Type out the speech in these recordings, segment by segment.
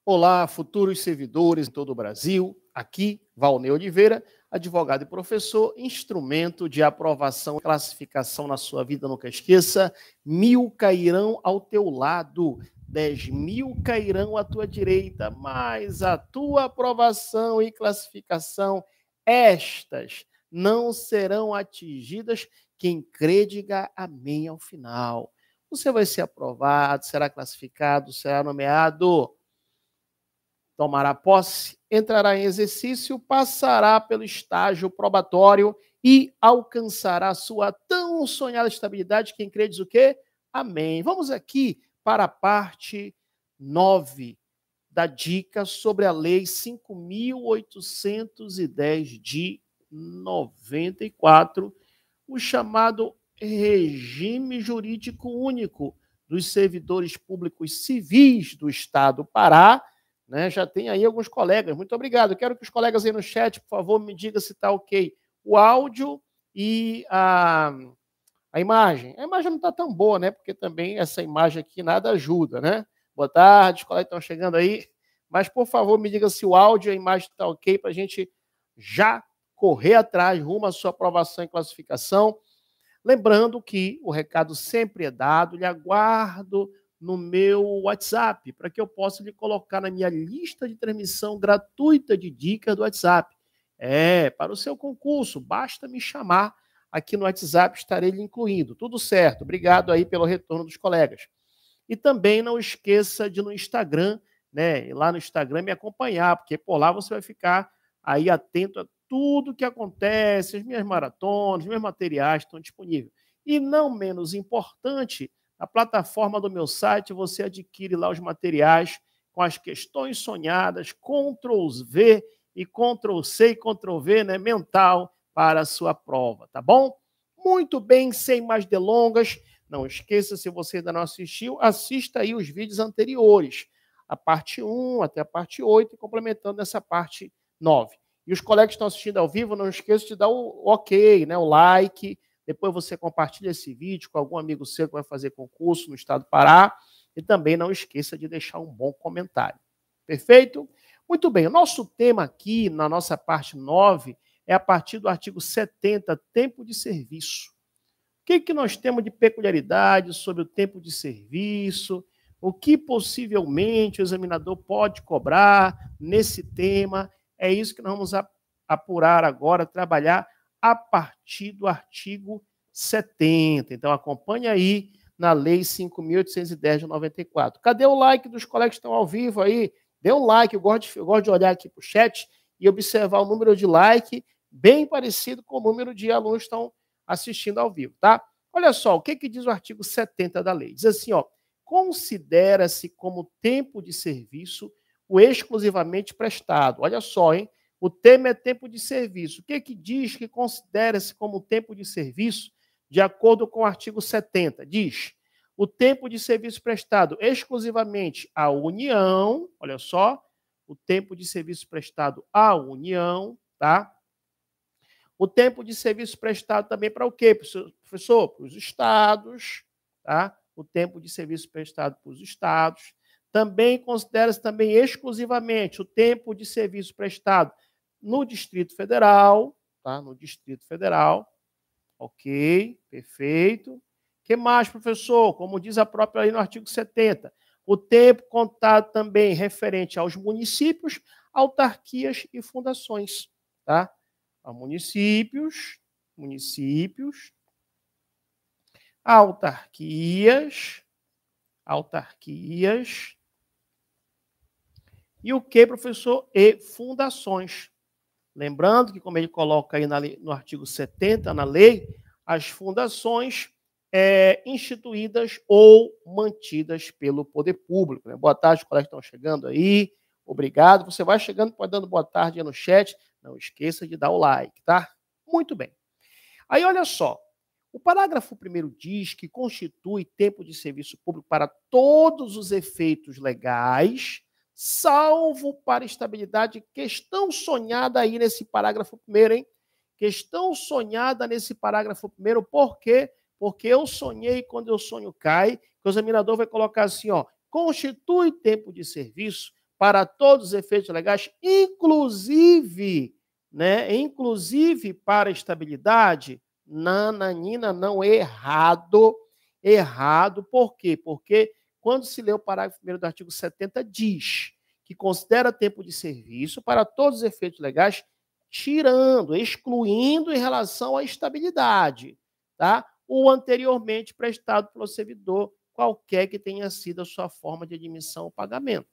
Olá, futuros servidores em todo o Brasil. Aqui, Valnei Oliveira, advogado e professor, instrumento de aprovação e classificação na sua vida. Nunca esqueça, 1000 cairão ao teu lado, 10.000 cairão à tua direita, mas a tua aprovação e classificação, estas não serão atingidas. Quem crê, diga amém ao final. Você vai ser aprovado, será classificado, será nomeado, tomará posse, entrará em exercício, passará pelo estágio probatório e alcançará sua tão sonhada estabilidade. Quem crê diz o quê? Amém. Vamos aqui para a parte 9 da dica sobre a Lei 5.810 de 94, o chamado Regime Jurídico Único dos Servidores Públicos Civis do Estado do Pará. Já tem aí alguns colegas. Muito obrigado. Quero que os colegas aí no chat, por favor, me digam se está ok o áudio e a imagem. A imagem não está tão boa, né? Porque também essa imagem aqui nada ajuda, né? Boa tarde, os colegas estão chegando aí. Mas, por favor, me diga se o áudio e a imagem está ok para a gente já correr atrás, rumo à sua aprovação e classificação. Lembrando que o recado sempre é dado, lhe aguardo no meu WhatsApp, para que eu possa lhe colocar na minha lista de transmissão gratuita de dicas do WhatsApp. Para o seu concurso, basta me chamar aqui no WhatsApp, estarei lhe incluindo. Tudo certo, obrigado aí pelo retorno dos colegas. E também não esqueça de no Instagram, ir lá no Instagram me acompanhar, porque por lá você vai ficar aí atento a tudo que acontece, as minhas maratonas, os meus materiais estão disponíveis. E não menos importante, na plataforma do meu site, você adquire lá os materiais com as questões sonhadas, Ctrl+V e Ctrl+C e Ctrl+V, mental, para a sua prova, tá bom? Muito bem, sem mais delongas, não esqueça, se você ainda não assistiu, assista aí os vídeos anteriores, a parte 1 até a parte 8, complementando essa parte 9. E os colegas que estão assistindo ao vivo, não esqueça de dar o ok, o like. Depois você compartilha esse vídeo com algum amigo seu que vai fazer concurso no estado do Pará. E também não esqueça de deixar um bom comentário. Perfeito? Muito bem. O nosso tema aqui, na nossa parte 9, é a partir do artigo 70, tempo de serviço. O que nós temos de peculiaridade sobre o tempo de serviço? O que possivelmente o examinador pode cobrar nesse tema? É isso que nós vamos apurar agora, trabalhar a partir do artigo 70. Então, acompanhe aí na Lei 5.810 de 94. Cadê o like dos colegas que estão ao vivo aí? Dê um like, eu gosto de olhar aqui para o chat e observar o número de like bem parecido com o número de alunos que estão assistindo ao vivo, tá? Olha só, o que diz o artigo 70 da lei? Diz assim, considera-se como tempo de serviço o exclusivamente prestado. Olha só, hein? O tema é tempo de serviço. O que diz que considera-se como tempo de serviço, de acordo com o artigo 70? Diz, o tempo de serviço prestado exclusivamente à União, olha só, o tempo de serviço prestado à União, tá? O tempo de serviço prestado também para o quê, professor? Para os estados, tá? O tempo de serviço prestado para os estados. Também considera-se também exclusivamente o tempo de serviço prestado no Distrito Federal, tá? No Distrito Federal. Ok, perfeito. O que mais, professor? Como diz a própria lei no artigo 70, o tempo contado também referente aos municípios, autarquias e fundações, tá? A municípios, autarquias, e o que, professor? E fundações. Lembrando que, como ele coloca aí no artigo 70, na lei, as fundações instituídas ou mantidas pelo poder público. Boa tarde, os colegas estão chegando aí. Obrigado. Você vai chegando, pode dando boa tarde aí no chat. Não esqueça de dar o like, tá? Muito bem. Aí, olha só. O parágrafo 1º diz que constitui tempo de serviço público para todos os efeitos legais, salvo para estabilidade, questão sonhada aí nesse parágrafo 1º, hein? Questão sonhada nesse parágrafo 1º, por quê? Porque eu sonhei, quando eu sonho cai, que o examinador vai colocar assim, constitui tempo de serviço para todos os efeitos legais, inclusive para a estabilidade? Nananina, não, errado. Errado, por quê? Porque quando se lê o parágrafo 1º do artigo 70, diz que considera tempo de serviço para todos os efeitos legais, excluindo em relação à estabilidade, tá? O anteriormente prestado pelo servidor, qualquer que tenha sido a sua forma de admissão ao pagamento.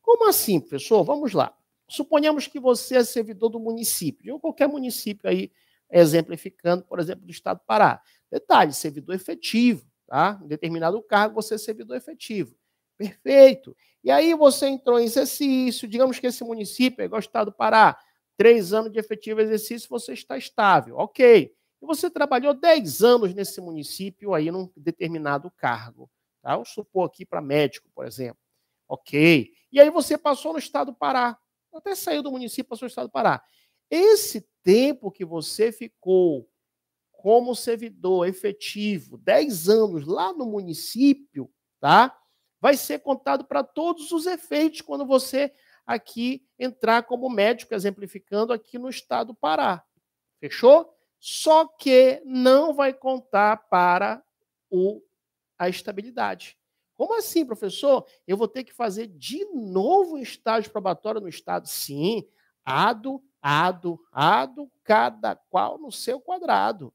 Como assim, professor? Vamos lá. Suponhamos que você é servidor do município, de qualquer município aí, exemplificando, por exemplo, do estado do Pará. Detalhe, servidor efetivo, tá? Em determinado cargo, você é servidor efetivo. Perfeito. E aí você entrou em exercício, digamos que esse município é igual ao estado do Pará, 3 anos de efetivo exercício, você está estável. Ok. E você trabalhou 10 anos nesse município aí, num determinado cargo. Tá? Vamos supor aqui para médico, por exemplo. Ok. E aí você passou no estado do Pará. Até saiu do município, passou no estado do Pará. Esse tempo que você ficou como servidor efetivo, 10 anos lá no município, tá? Vai ser contado para todos os efeitos quando você aqui entrar como médico, exemplificando aqui no estado do Pará. Fechou? Só que não vai contar para a estabilidade. Como assim, professor? Eu vou ter que fazer de novo um estágio probatório no estado? Sim, ado, cada qual no seu quadrado.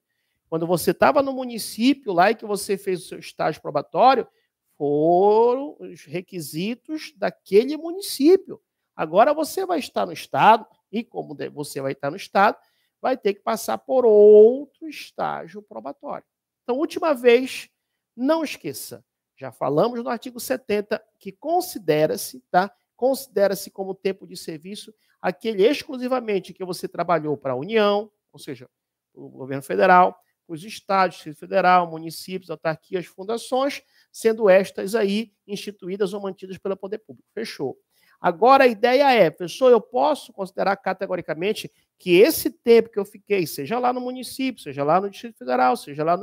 Quando você estava no município lá e que você fez o seu estágio probatório, foram os requisitos daquele município. Agora você vai estar no estado, e como você vai estar no estado, vai ter que passar por outro estágio probatório. Então, última vez, não esqueça, já falamos no artigo 70 que considera-se, tá? Considera-se como tempo de serviço aquele exclusivamente que você trabalhou para a União, ou seja, o governo federal, os estados, Distrito Federal, municípios, autarquias, fundações, sendo estas aí instituídas ou mantidas pelo poder público. Fechou. Agora a ideia é, professor, eu posso considerar categoricamente que esse tempo que eu fiquei, seja lá no município, seja lá no Distrito Federal, seja lá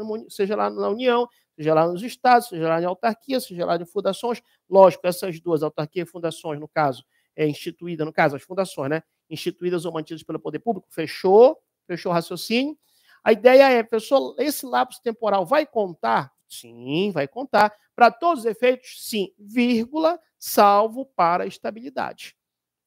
na União, seja lá nos estados, seja lá em autarquia, seja lá em fundações, lógico, essas duas, autarquia e fundações, no caso, instituída, no caso, as fundações, né? Instituídas ou mantidas pelo poder público, fechou o raciocínio. A ideia é, professor, esse lapso temporal vai contar? Sim, vai contar. Para todos os efeitos, sim, vírgula, salvo para a estabilidade.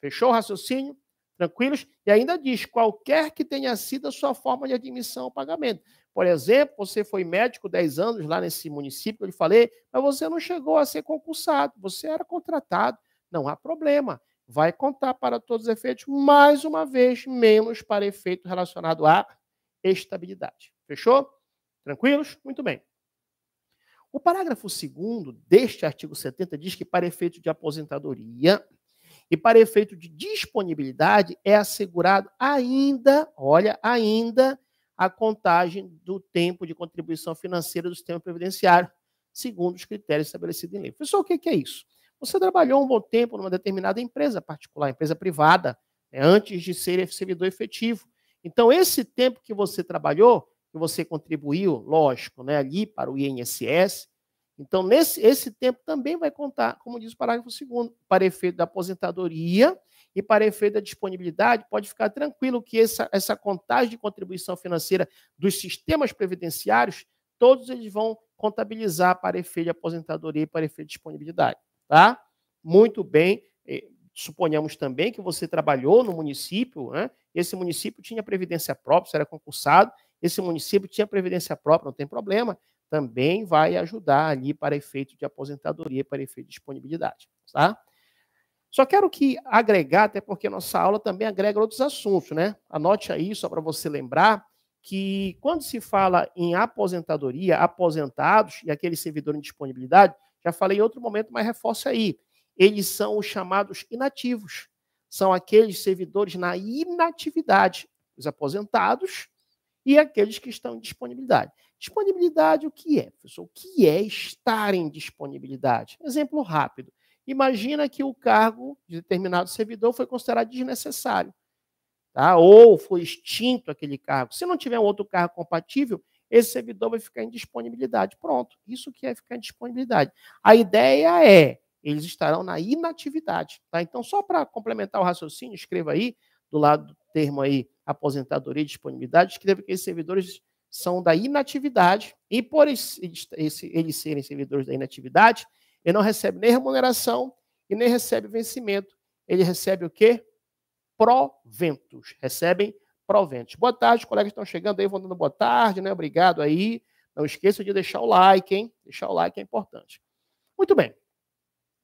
Fechou o raciocínio? Tranquilos? E ainda diz, qualquer que tenha sido a sua forma de admissão ao pagamento. Por exemplo, você foi médico 10 anos lá nesse município, eu lhe falei, mas você não chegou a ser concursado, você era contratado. Não há problema. Vai contar para todos os efeitos, mais uma vez, menos para efeito relacionado à estabilidade. Fechou? Tranquilos? Muito bem. O parágrafo 2º deste artigo 70 diz que para efeito de aposentadoria e para efeito de disponibilidade é assegurado ainda, olha, ainda a contagem do tempo de contribuição financeira do sistema previdenciário, segundo os critérios estabelecidos em lei. Pessoal, o que é isso? Você trabalhou um bom tempo numa determinada empresa particular, empresa privada, antes de ser servidor efetivo. Então, esse tempo que você trabalhou, que você contribuiu, lógico, ali para o INSS, então, esse tempo também vai contar, como diz o parágrafo 2º, para efeito da aposentadoria e para efeito da disponibilidade, pode ficar tranquilo que essa contagem de contribuição financeira dos sistemas previdenciários, todos eles vão contabilizar para efeito de aposentadoria e para efeito de disponibilidade. Tá? Muito bem. Suponhamos também que você trabalhou no município, né? Esse município tinha previdência própria, você era concursado, esse município tinha previdência própria, não tem problema, também vai ajudar ali para efeito de aposentadoria, para efeito de disponibilidade. Tá? Só quero agregar, até porque nossa aula também agrega outros assuntos, né? Anote aí, só para você lembrar, que quando se fala em aposentadoria, aposentados e aquele servidor em disponibilidade, já falei em outro momento, mas reforço aí, eles são os chamados inativos. São aqueles servidores na inatividade, os aposentados e aqueles que estão em disponibilidade. Disponibilidade, o que é, professor? O que é estar em disponibilidade? Exemplo rápido. Imagina que o cargo de determinado servidor foi considerado desnecessário, tá? Ou foi extinto aquele cargo. Se não tiver um outro cargo compatível, esse servidor vai ficar em disponibilidade. Pronto, isso que é ficar em disponibilidade. A ideia é eles estarão na inatividade. Tá? Então, só para complementar o raciocínio, escreva aí, do lado do termo aí, aposentadoria e disponibilidade, escreva que esses servidores são da inatividade, e por eles serem servidores da inatividade, ele não recebe nem remuneração e nem recebe vencimento. Ele recebe o quê? Proventos. Recebem proventos. Boa tarde, os colegas estão chegando aí, vão dando boa tarde, né? Obrigado aí. Não esqueça de deixar o like, hein? Deixar o like é importante. Muito bem.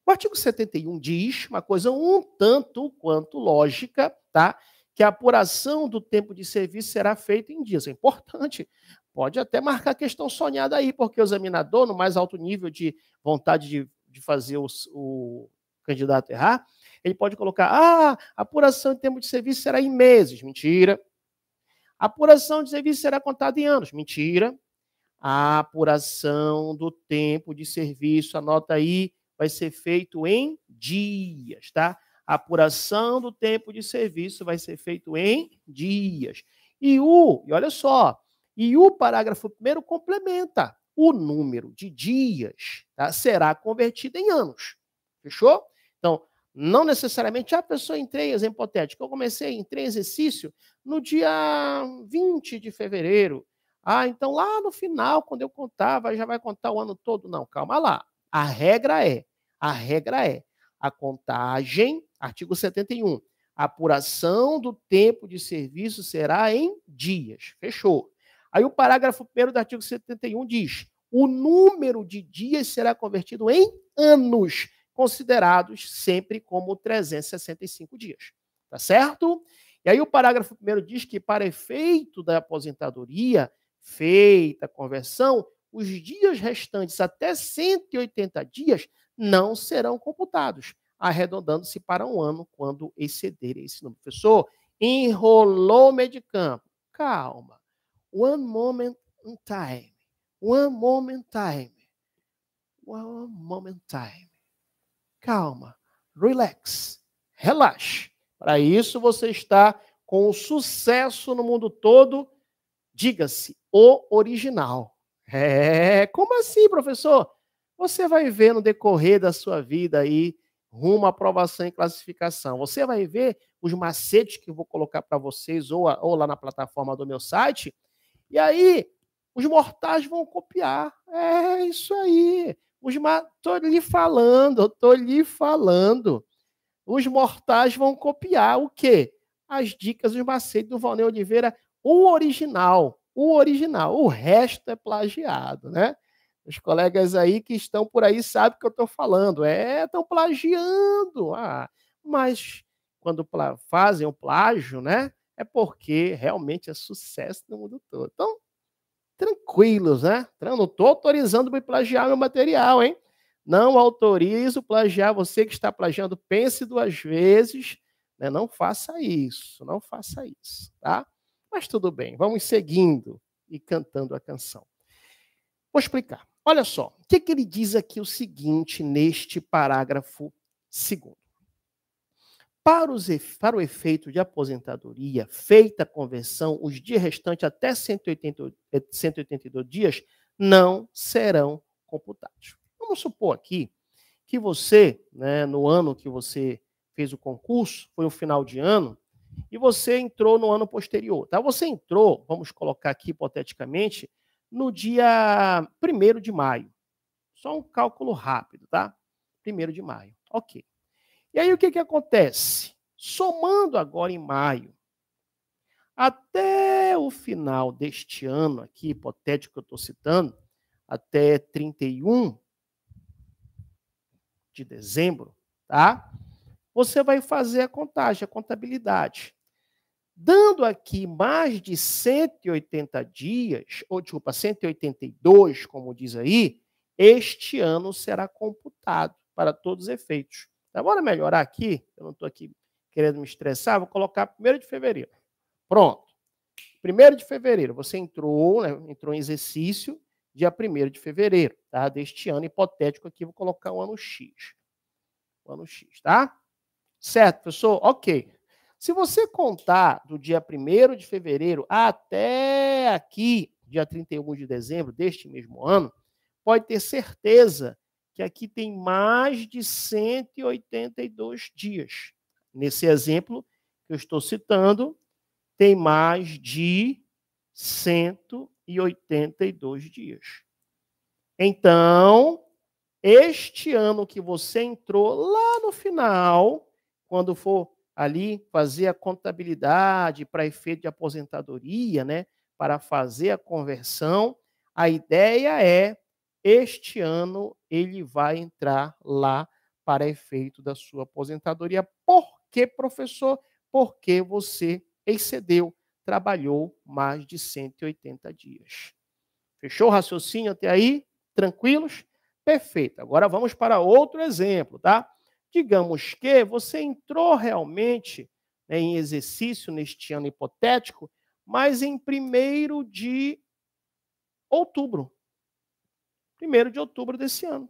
O artigo 71 diz uma coisa um tanto quanto lógica, tá? Que a apuração do tempo de serviço será feita em dias. É importante. Pode até marcar a questão sonhada aí, porque o examinador, no mais alto nível de vontade de fazer o candidato errar, ele pode colocar, a apuração de tempo de serviço será em meses. Mentira. A apuração de serviço será contada em anos. Mentira. A apuração do tempo de serviço, anota aí, vai ser feito em dias, tá? A apuração do tempo de serviço vai ser feito em dias. E olha só, o parágrafo 1º complementa. O número de dias, tá, será convertido em anos. Fechou? Então, não necessariamente a pessoa entrei, exemplo hipotético, eu comecei, entrei em exercício no dia 20 de fevereiro. Então lá no final, quando eu contar, já vai contar o ano todo? Não, calma lá. A regra é a contagem, artigo 71, a apuração do tempo de serviço será em dias. Fechou. Aí o parágrafo 1º do artigo 71 diz, o número de dias será convertido em anos, considerados sempre como 365 dias. Tá certo? E aí o parágrafo 1º diz que, para efeito da aposentadoria, feita a conversão, os dias restantes até 180 dias não serão computados, arredondando-se para um ano quando exceder esse número. Professor, enrolou o meio de campo. Calma. One moment in time. One moment time. One moment time. Calma. Relax. Relaxe. Para isso você está com o sucesso no mundo todo, diga-se, o original. Como assim, professor? Você vai ver no decorrer da sua vida aí, rumo à aprovação e classificação. Você vai ver os macetes que eu vou colocar para vocês, ou lá na plataforma do meu site, e aí os mortais vão copiar. É isso aí. Estou lhe falando. Os mortais vão copiar o quê? As dicas, os macetes do Valnei Oliveira, o original. O resto é plagiado, né? Os colegas aí que estão por aí sabem o que eu estou falando. Estão plagiando. Mas quando fazem o plágio, né? É porque realmente é sucesso no mundo todo. Então, tranquilos, né? Não estou autorizando para plagiar meu material, hein? Não autorizo plagiar. Você que está plagiando, pense 2 vezes. Né? Não faça isso, tá? Mas tudo bem, vamos seguindo e cantando a canção. Vou explicar. Olha só, o que ele diz aqui o seguinte neste parágrafo 2º. Para o efeito de aposentadoria, feita a conversão, os dias restantes até 182 dias não serão computados. Vamos supor aqui que você, né, no ano que você fez o concurso, foi um final de ano, e você entrou no ano posterior. Tá? Você entrou, vamos colocar aqui hipoteticamente, no dia 1º de maio. Só um cálculo rápido, tá? 1º de maio. Ok. E aí o que acontece? Somando agora em maio, até o final deste ano aqui, hipotético que eu estou citando, até 31 de dezembro, tá? Você vai fazer a contagem, a contabilidade. Dando aqui mais de 180 dias, ou desculpa, 182, como diz aí, este ano será computado para todos os efeitos. Tá? Bora melhorar aqui? Eu não estou aqui querendo me estressar, vou colocar 1º de fevereiro. Pronto. 1º de fevereiro, você entrou, né, entrou em exercício dia 1º de fevereiro, tá? Deste ano hipotético aqui, vou colocar o ano X. O ano X, tá? Certo, professor? Ok. Se você contar do dia 1º de fevereiro até aqui, dia 31 de dezembro deste mesmo ano, pode ter certeza que aqui tem mais de 182 dias. Nesse exemplo que eu estou citando, tem mais de 182 dias. Então, este ano que você entrou, lá no final, quando for ali fazer a contabilidade para efeito de aposentadoria, né, para fazer a conversão, a ideia é, este ano, ele vai entrar lá para efeito da sua aposentadoria. Por que, professor? Porque você excedeu, trabalhou mais de 180 dias. Fechou o raciocínio até aí? Tranquilos? Perfeito. Agora vamos para outro exemplo, tá? Digamos que você entrou realmente, né, em exercício neste ano hipotético, mas em 1º de outubro. 1º de outubro desse ano.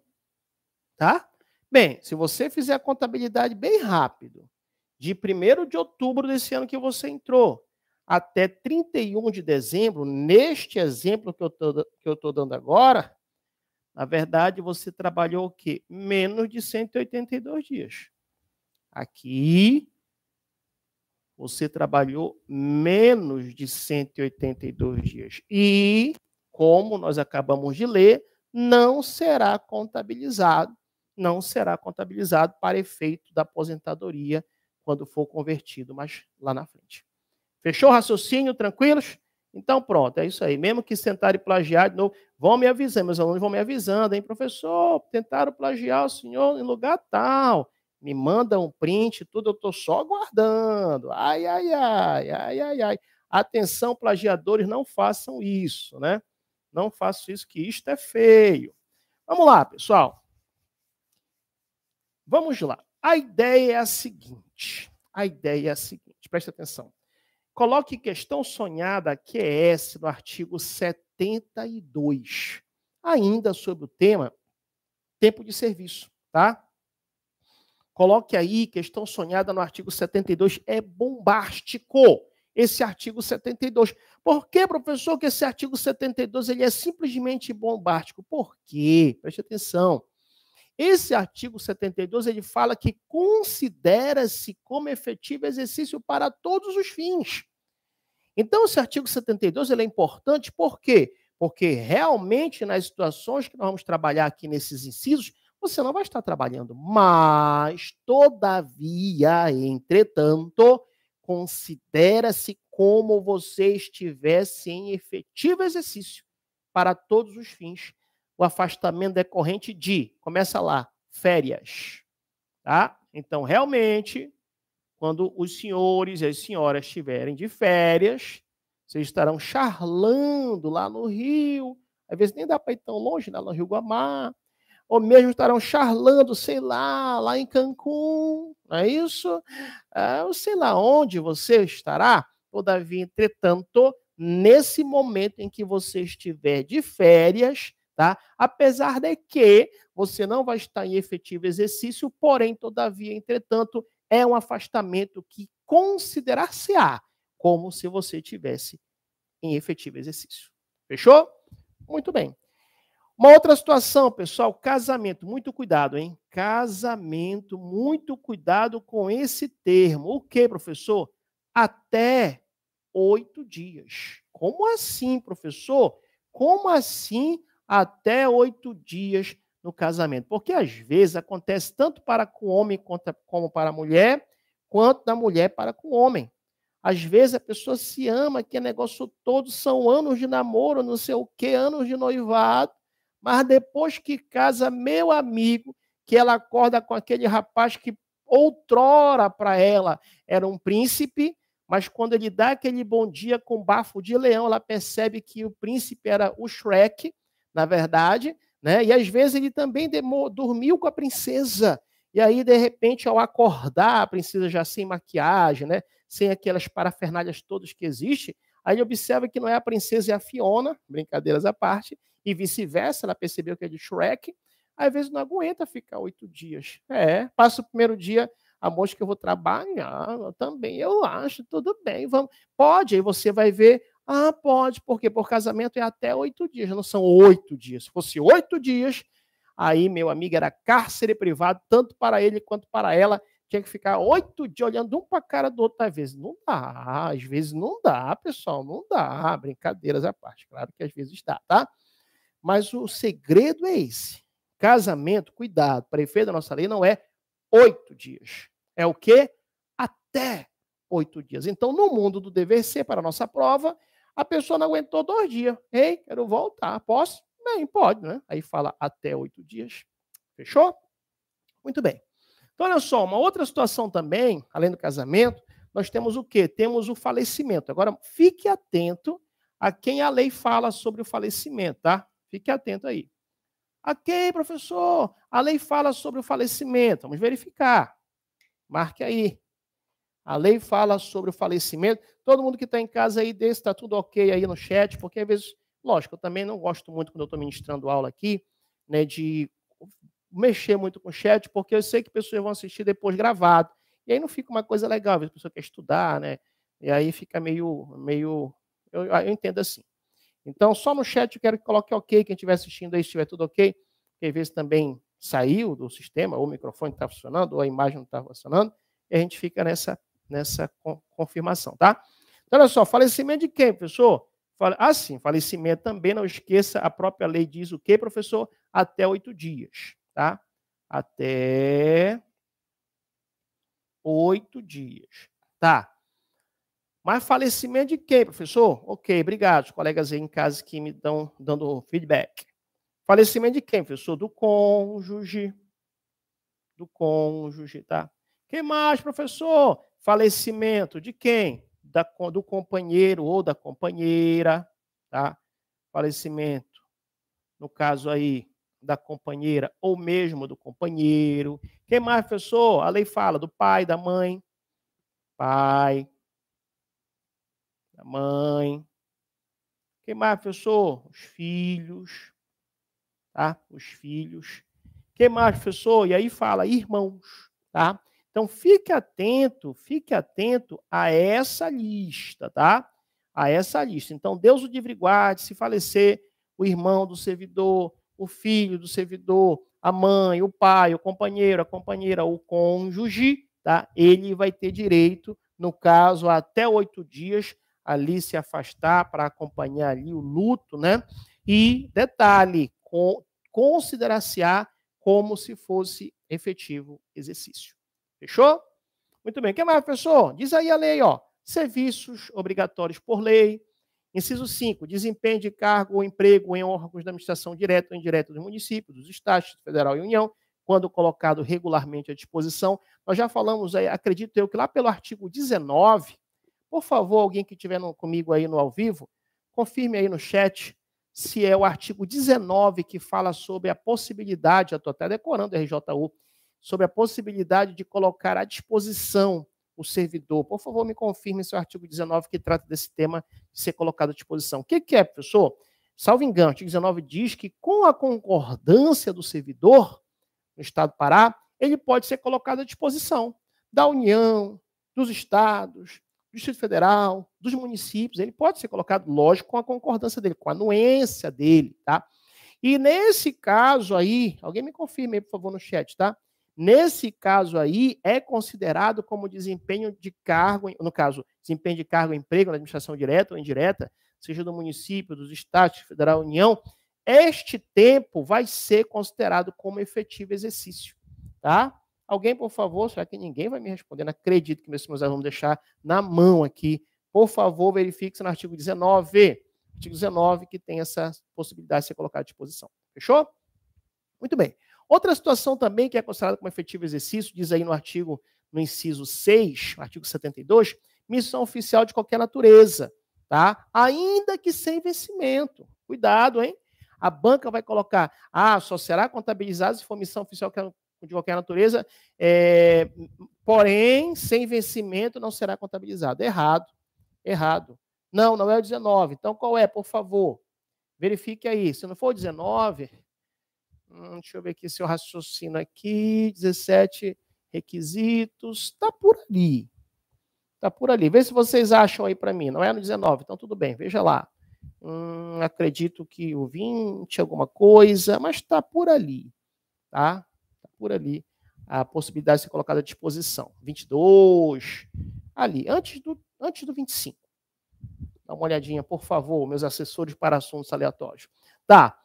Tá? Bem, se você fizer a contabilidade bem rápido, de 1º de outubro desse ano que você entrou, até 31 de dezembro, neste exemplo que eu estou dando agora, na verdade, você trabalhou o quê? Menos de 182 dias. Aqui, você trabalhou menos de 182 dias. E, como nós acabamos de ler, não será contabilizado para efeito da aposentadoria quando for convertido, mas lá na frente. Fechou o raciocínio? Tranquilos? Então, pronto, é isso aí. Mesmo que tentarem plagiar de novo, vão me avisando, meus alunos vão me avisando, hein, professor, tentaram plagiar o senhor em lugar tal. Me manda um print, tudo, eu estou só aguardando. Ai, ai, ai, ai, ai, ai. Atenção, plagiadores, não façam isso, né? Não façam isso, que isto é feio. Vamos lá, pessoal. Vamos lá. A ideia é a seguinte. Presta atenção. Coloque questão sonhada QS no artigo 72, ainda sobre o tema tempo de serviço, tá? Coloque aí questão sonhada no artigo 72, é bombástico esse artigo 72. Por que, professor, que esse artigo 72 ele é simplesmente bombástico? Por quê? Preste atenção. Esse artigo 72 ele fala que considera-se como efetivo exercício para todos os fins. Então, esse artigo 72 ele é importante, por quê? Porque realmente, nas situações que nós vamos trabalhar aqui nesses incisos, você não vai estar trabalhando, mas, todavia, entretanto, considera-se como você estivesse em efetivo exercício para todos os fins. O afastamento decorrente de, começa lá, férias. Tá? Então, realmente, quando os senhores e as senhoras estiverem de férias, vocês estarão charlando lá no Rio, às vezes nem dá para ir tão longe, lá no Rio Guamá, ou mesmo estarão charlando, sei lá em Cancún, não é isso? Eu sei lá onde você estará, todavia, entretanto, nesse momento em que você estiver de férias, tá? Apesar de que você não vai estar em efetivo exercício, porém, todavia, entretanto, é um afastamento que considerar-se-á como se você estivesse em efetivo exercício. Fechou? Muito bem. Uma outra situação, pessoal, casamento. Muito cuidado, hein? Casamento, muito cuidado com esse termo. O que, professor? Até 8 dias. Como assim, professor? Como assim até 8 dias no casamento? Porque às vezes acontece tanto para com o homem como para a mulher, quanto da mulher para com o homem. Às vezes a pessoa se ama, que é negócio todo, são anos de namoro, não sei o quê, anos de noivado, mas depois que casa, meu amigo, que ela acorda com aquele rapaz que outrora para ela era um príncipe, mas quando ele dá aquele bom dia com bafo de leão, ela percebe que o príncipe era o Shrek, na verdade, né? E às vezes ele também dormiu com a princesa. E aí, de repente, ao acordar, a princesa já sem maquiagem, né? Sem aquelas parafernálias todas que existem, aí ele observa que não é a princesa, é a Fiona, brincadeiras à parte, e vice-versa, ela percebeu que é de Shrek, às vezes não aguenta ficar 8 dias. Passa o primeiro dia, amor, que eu vou trabalhar, eu também, eu acho, tudo bem, vamos. Pode, aí você vai ver, pode, porque por casamento é até 8 dias, não são 8 dias. Se fosse 8 dias, aí, meu amigo, era cárcere privado, tanto para ele quanto para ela. Tinha que ficar 8 dias olhando um para a cara do outro. Às vezes não dá, às vezes não dá, pessoal, não dá. Brincadeiras à parte, claro que às vezes dá, tá? Mas o segredo é esse. Casamento, cuidado, para efeito da nossa lei, não é 8 dias. É o quê? Até 8 dias. Então, no mundo do dever ser, para a nossa prova, a pessoa não aguentou 2 dias. Ei, quero voltar. Posso? Bem, pode, né? Aí fala até 8 dias. Fechou? Muito bem. Então, olha só, uma outra situação também, além do casamento, nós temos o quê? Temos o falecimento. Agora, fique atento a quem a lei fala sobre o falecimento, tá? Fique atento aí. Ok, professor, a lei fala sobre o falecimento. Vamos verificar. Marque aí. A lei fala sobre o falecimento. Todo mundo que está em casa aí, está tudo ok aí no chat, porque às vezes, lógico, eu também não gosto muito, quando eu estou ministrando aula aqui, né, de mexer muito com o chat, porque eu sei que pessoas vão assistir depois gravado. E aí não fica uma coisa legal, às vezes a pessoa quer estudar, né? E aí fica meio eu entendo assim. Então, só no chat eu quero que coloque ok, quem estiver assistindo aí, se estiver tudo ok, porque às vezes também saiu do sistema, ou o microfone está funcionando, ou a imagem não está funcionando, e a gente fica nessa confirmação, tá? Então, olha só, falecimento de quem, professor? Sim, falecimento também, não esqueça, a própria lei diz o quê, professor? Até 8 dias, tá? Até 8 dias, tá? Mas falecimento de quem, professor? Ok, obrigado, os colegas aí em casa que me estão dando feedback. Falecimento de quem, professor? Do cônjuge, tá? Quem mais, professor? Falecimento de quem? Do companheiro ou da companheira, tá? Falecimento, no caso aí, da companheira ou mesmo do companheiro. Quem mais, professor? A lei fala do pai, da mãe. Pai, da mãe. Quem mais, professor? Os filhos, tá? Os filhos. Quem mais, professor? E aí fala irmãos, tá? Então, fique atento a essa lista, tá? A essa lista. Então, Deus o livre guarde, se falecer o irmão do servidor, o filho do servidor, a mãe, o pai, o companheiro, a companheira, o cônjuge, tá? Ele vai ter direito, no caso, até 8 dias, ali se afastar para acompanhar ali o luto, né? E, detalhe, considerar-se-á como se fosse efetivo exercício. Fechou? Muito bem. O que mais, professor? Diz aí a lei, ó. Serviços obrigatórios por lei. Inciso 5, desempenho de cargo ou emprego em órgãos da administração direta ou indireta dos municípios, dos estados, federal e União, quando colocado regularmente à disposição. Nós já falamos aí, acredito eu, que lá pelo artigo 19, por favor, alguém que estiver comigo aí no ao vivo, confirme aí no chat se é o artigo 19 que fala sobre a possibilidade, eu estou até decorando o RJU, sobre a possibilidade de colocar à disposição o servidor. Por favor, me confirme se é o artigo 19 que trata desse tema de ser colocado à disposição. O que é, professor? Salvo engano, o artigo 19 diz que, com a concordância do servidor, no Estado do Pará, ele pode ser colocado à disposição da União, dos estados, do Distrito Federal, dos municípios. Ele pode ser colocado, lógico, com a concordância dele, com a anuência dele, tá? E nesse caso aí, alguém me confirme aí, por favor, no chat, tá? Nesse caso aí, é considerado como desempenho de cargo, no caso, desempenho de cargo, emprego na administração direta ou indireta, seja do município, dos estados, federal, União, este tempo vai ser considerado como efetivo exercício, tá? Alguém, por favor, será que ninguém vai me responder? Não acredito que meus alunos vão deixar na mão aqui. Por favor, verifique-se no artigo 19. Artigo 19, que tem essa possibilidade de ser colocado à disposição. Fechou? Muito bem. Outra situação também que é considerada como efetivo exercício, diz aí no inciso 6, artigo 72, missão oficial de qualquer natureza, tá? Ainda que sem vencimento. Cuidado, hein? A banca vai colocar, só será contabilizado se for missão oficial de qualquer natureza, porém, sem vencimento não será contabilizado. Errado. Não é o 19. Então, qual é, por favor? Verifique aí. Se não for o 19, deixa eu ver aqui se eu raciocino aqui, 17 requisitos, está por ali. Está por ali. Vê se vocês acham aí para mim. Não é no 19, então tudo bem, veja lá. Acredito que o 20, alguma coisa, mas está por ali. tá? Tá por ali a possibilidade de ser colocada à disposição. 22, ali, antes do 25. Dá uma olhadinha, por favor, meus assessores para assuntos aleatórios. Tá.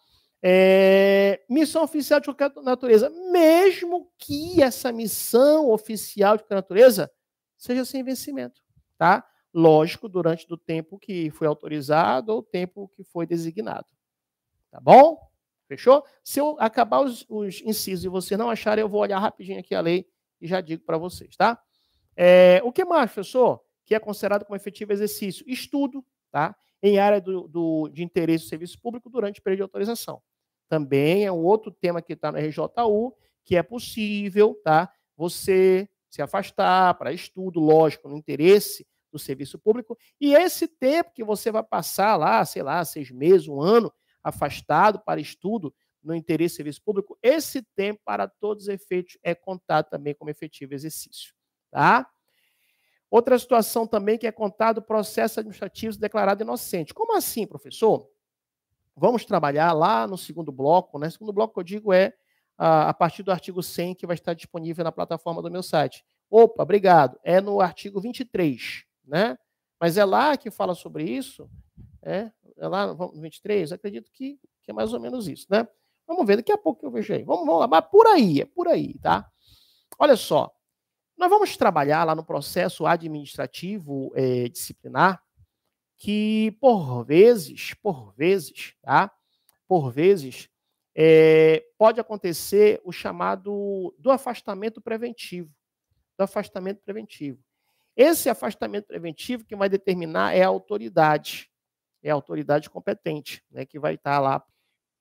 Missão oficial de qualquer natureza. Mesmo que essa missão oficial de qualquer natureza seja sem vencimento, tá? Lógico, durante o tempo que foi autorizado ou o tempo que foi designado. Tá bom? Fechou? Se eu acabar os incisos e você não achar, eu vou olhar rapidinho aqui a lei e já digo para vocês, tá? O que mais, professor, que é considerado como efetivo exercício? Estudo, tá? Em área de interesse do serviço público durante o período de autorização. Também é um outro tema que está no RJU, que é possível, tá? Você se afastar para estudo, lógico, no interesse do serviço público, e esse tempo que você vai passar lá, sei lá, 6 meses, 1 ano, afastado para estudo no interesse do serviço público, esse tempo, para todos os efeitos, é contado também como efetivo exercício, tá? Outra situação também que é contado processo administrativo declarado inocente. Como assim, professor? Vamos trabalhar lá no segundo bloco, né? O segundo bloco que eu digo é a partir do artigo 100, que vai estar disponível na plataforma do meu site. Opa, obrigado. É no artigo 23, né? Mas é lá que fala sobre isso? É lá no 23? Acredito que é mais ou menos isso, né? Vamos ver, daqui a pouco eu vejo aí. Vamos lá, mas é por aí, tá? Olha só, nós vamos trabalhar lá no processo administrativo disciplinar, que por vezes, tá? Por vezes, pode acontecer o chamado do afastamento preventivo. Esse afastamento preventivo que vai determinar é a autoridade competente, né, que vai estar lá.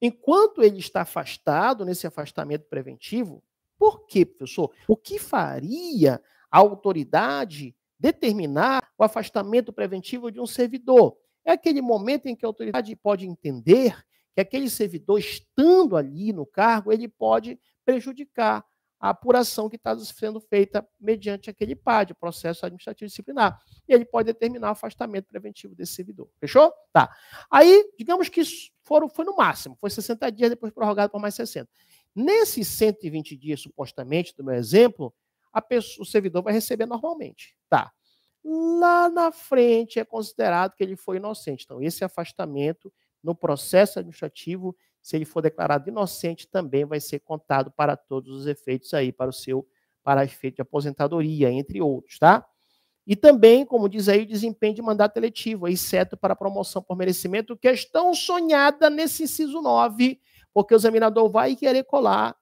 Enquanto ele está afastado, nesse afastamento preventivo, por quê, professor? O que faria a autoridade determinar o afastamento preventivo de um servidor? É aquele momento em que a autoridade pode entender que aquele servidor, estando ali no cargo, ele pode prejudicar a apuração que está sendo feita mediante aquele PAD, processo administrativo disciplinar. E ele pode determinar o afastamento preventivo desse servidor. Fechou? Tá. Aí, digamos que foi no máximo, foi 60 dias, depois prorrogado por mais 60. Nesses 120 dias, supostamente, do meu exemplo, o servidor vai receber normalmente. Tá. Lá na frente é considerado que ele foi inocente. Então, esse afastamento no processo administrativo, se ele for declarado inocente, também vai ser contado para todos os efeitos aí, para efeito de aposentadoria, entre outros, tá? E também, como diz aí, desempenho de mandato eletivo, exceto para promoção por merecimento, questão sonhada nesse inciso 9, porque o examinador vai querer colocar,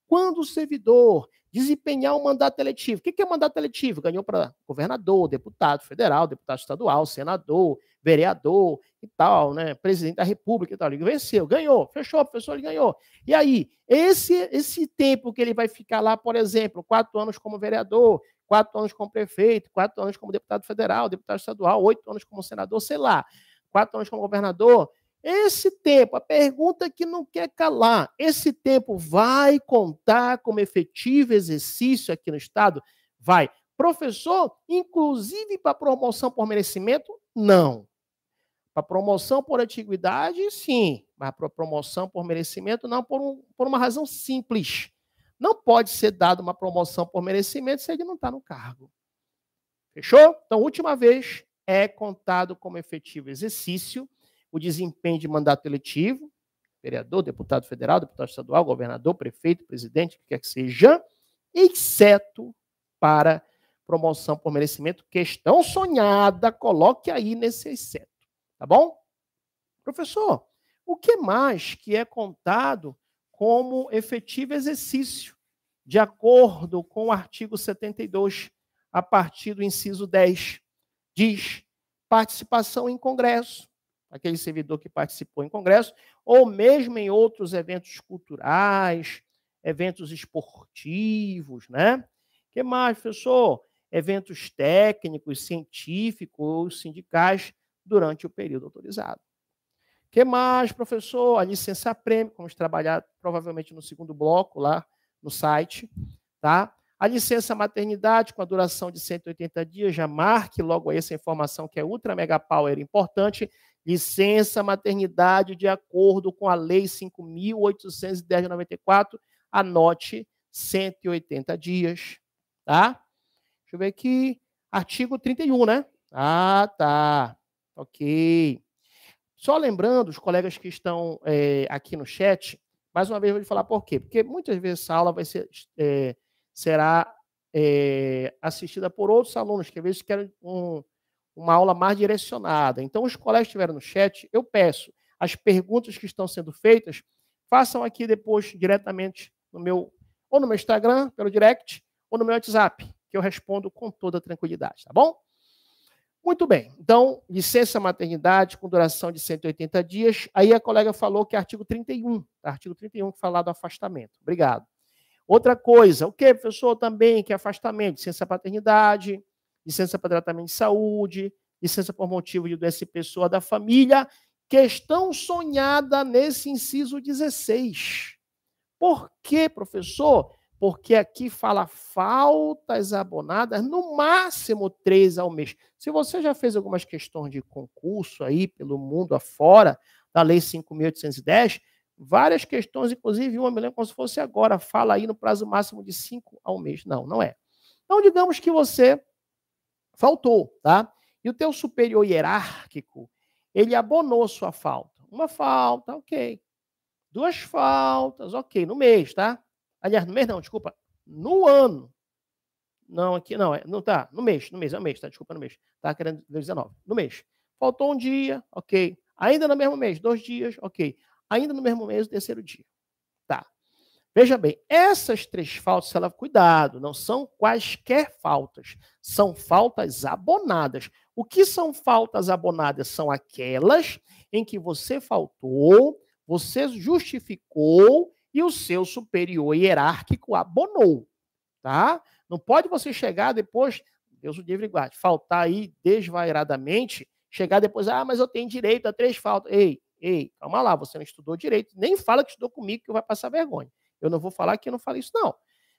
quando o servidor desempenhar um mandato eletivo. O que é mandato eletivo? Ganhou para governador, deputado federal, deputado estadual, senador, vereador e tal, né? Presidente da República e tal. Ele venceu, ganhou, fechou, professor, ele ganhou. E aí, esse tempo que ele vai ficar lá, por exemplo, 4 anos como vereador, 4 anos como prefeito, 4 anos como deputado federal, deputado estadual, 8 anos como senador, sei lá, 4 anos como governador. Esse tempo, a pergunta que não quer calar, esse tempo vai contar como efetivo exercício aqui no Estado? Vai. Professor, inclusive para promoção por merecimento? Não. Para promoção por antiguidade, sim. Mas para promoção por merecimento, não, por uma razão simples. Não pode ser dada uma promoção por merecimento se ele não está no cargo. Fechou? Então, última vez, é contado como efetivo exercício o desempenho de mandato eletivo, vereador, deputado federal, deputado estadual, governador, prefeito, presidente, o que quer que seja, exceto para promoção por merecimento, questão sonhada, coloque aí nesse exceto, tá bom? Professor, o que mais que é contado como efetivo exercício, de acordo com o artigo 72, a partir do inciso 10, diz participação em congresso, aquele servidor que participou em congresso, ou mesmo em outros eventos culturais, eventos esportivos, né? O que mais, professor? Eventos técnicos, científicos, sindicais, durante o período autorizado. O que mais, professor? A licença-prêmio, vamos trabalhar provavelmente no segundo bloco lá no site, tá? A licença maternidade com a duração de 180 dias, já marque logo aí essa informação que é ultra mega power importante. licença maternidade de acordo com a Lei 5.810 de 94, anote 180 dias, tá? Deixa eu ver aqui, artigo 31, né? Ah, tá, ok. Só lembrando, os colegas que estão aqui no chat, mais uma vez eu vou te falar por quê. Porque muitas vezes essa aula vai ser, será assistida por outros alunos, que às vezes querem uma aula mais direcionada. Então, os colegas que estiveram no chat, eu peço, as perguntas que estão sendo feitas, façam aqui depois diretamente no meu, ou no meu Instagram, pelo direct, ou no meu WhatsApp, que eu respondo com toda tranquilidade, tá bom? Muito bem. Então, licença maternidade com duração de 180 dias. Aí a colega falou que é artigo 31, tá? Artigo 31 que fala do afastamento. Obrigado. Outra coisa, o que, professor, também, que é afastamento? Licença paternidade, licença para tratamento de saúde, licença por motivo de doença pessoa da família, questão sonhada nesse inciso 16. Por quê, professor? Porque aqui fala faltas abonadas, no máximo 3 ao mês. Se você já fez algumas questões de concurso aí pelo mundo afora, da Lei 5.810, várias questões, inclusive uma, me lembro como se fosse agora, fala aí no prazo máximo de 5 ao mês. Não, não é. Então, digamos que você faltou, tá? E o teu superior hierárquico, ele abonou sua falta. Uma falta, ok. 2 faltas, ok, no mês, tá? Aliás, no mês não, desculpa, no ano. Não, aqui não, não tá, no mês, é um mês, tá? Desculpa, no mês. Tá querendo 19, no mês. Faltou um dia, ok. Ainda no mesmo mês, 2 dias, ok. Ainda no mesmo mês, o terceiro dia. Tá. Veja bem, essas 3 faltas, cuidado, não são quaisquer faltas, são faltas abonadas. O que são faltas abonadas? São aquelas em que você faltou, você justificou e o seu superior hierárquico abonou, tá? Não pode você chegar depois, Deus o livre e guarde, faltar aí desvairadamente, chegar depois, mas eu tenho direito a 3 faltas. Ei, calma lá, você não estudou direito, nem fala que estudou comigo que vai passar vergonha. Eu não vou falar que eu não falei isso, não.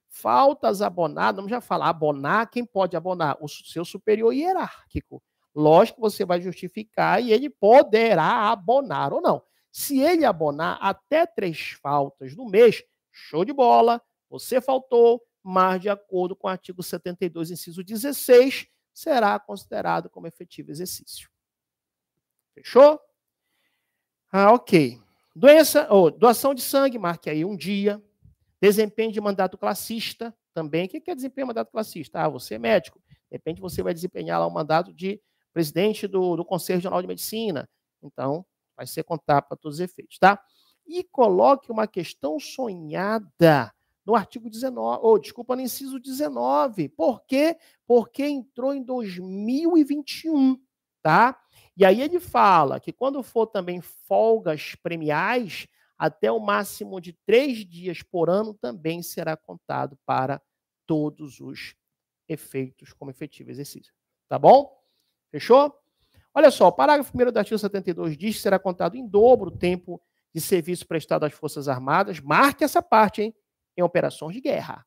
Faltas abonadas, vamos já falar, abonar, quem pode abonar? O seu superior hierárquico. Lógico que você vai justificar e ele poderá abonar ou não. Se ele abonar até 3 faltas no mês, show de bola, você faltou, mas de acordo com o artigo 72, inciso 16, será considerado como efetivo exercício. Fechou? Ok. Doação de sangue, marque aí um dia. Desempenho de mandato classista, também. O que é desempenho de mandato classista? Você é médico. De repente, você vai desempenhar lá o mandato de presidente do Conselho Regional de Medicina. Então, vai ser contado para todos os efeitos, tá? E coloque uma questão sonhada no artigo 19, no inciso 19. Por quê? Porque entrou em 2021, tá? E aí ele fala que quando for também folgas premiais, até o máximo de 3 dias por ano também será contado para todos os efeitos como efetivo exercício. Tá bom? Fechou? Olha só, o parágrafo 1º do artigo 72 diz que será contado em dobro o tempo de serviço prestado às Forças Armadas. Marque essa parte, hein? Em operações de guerra.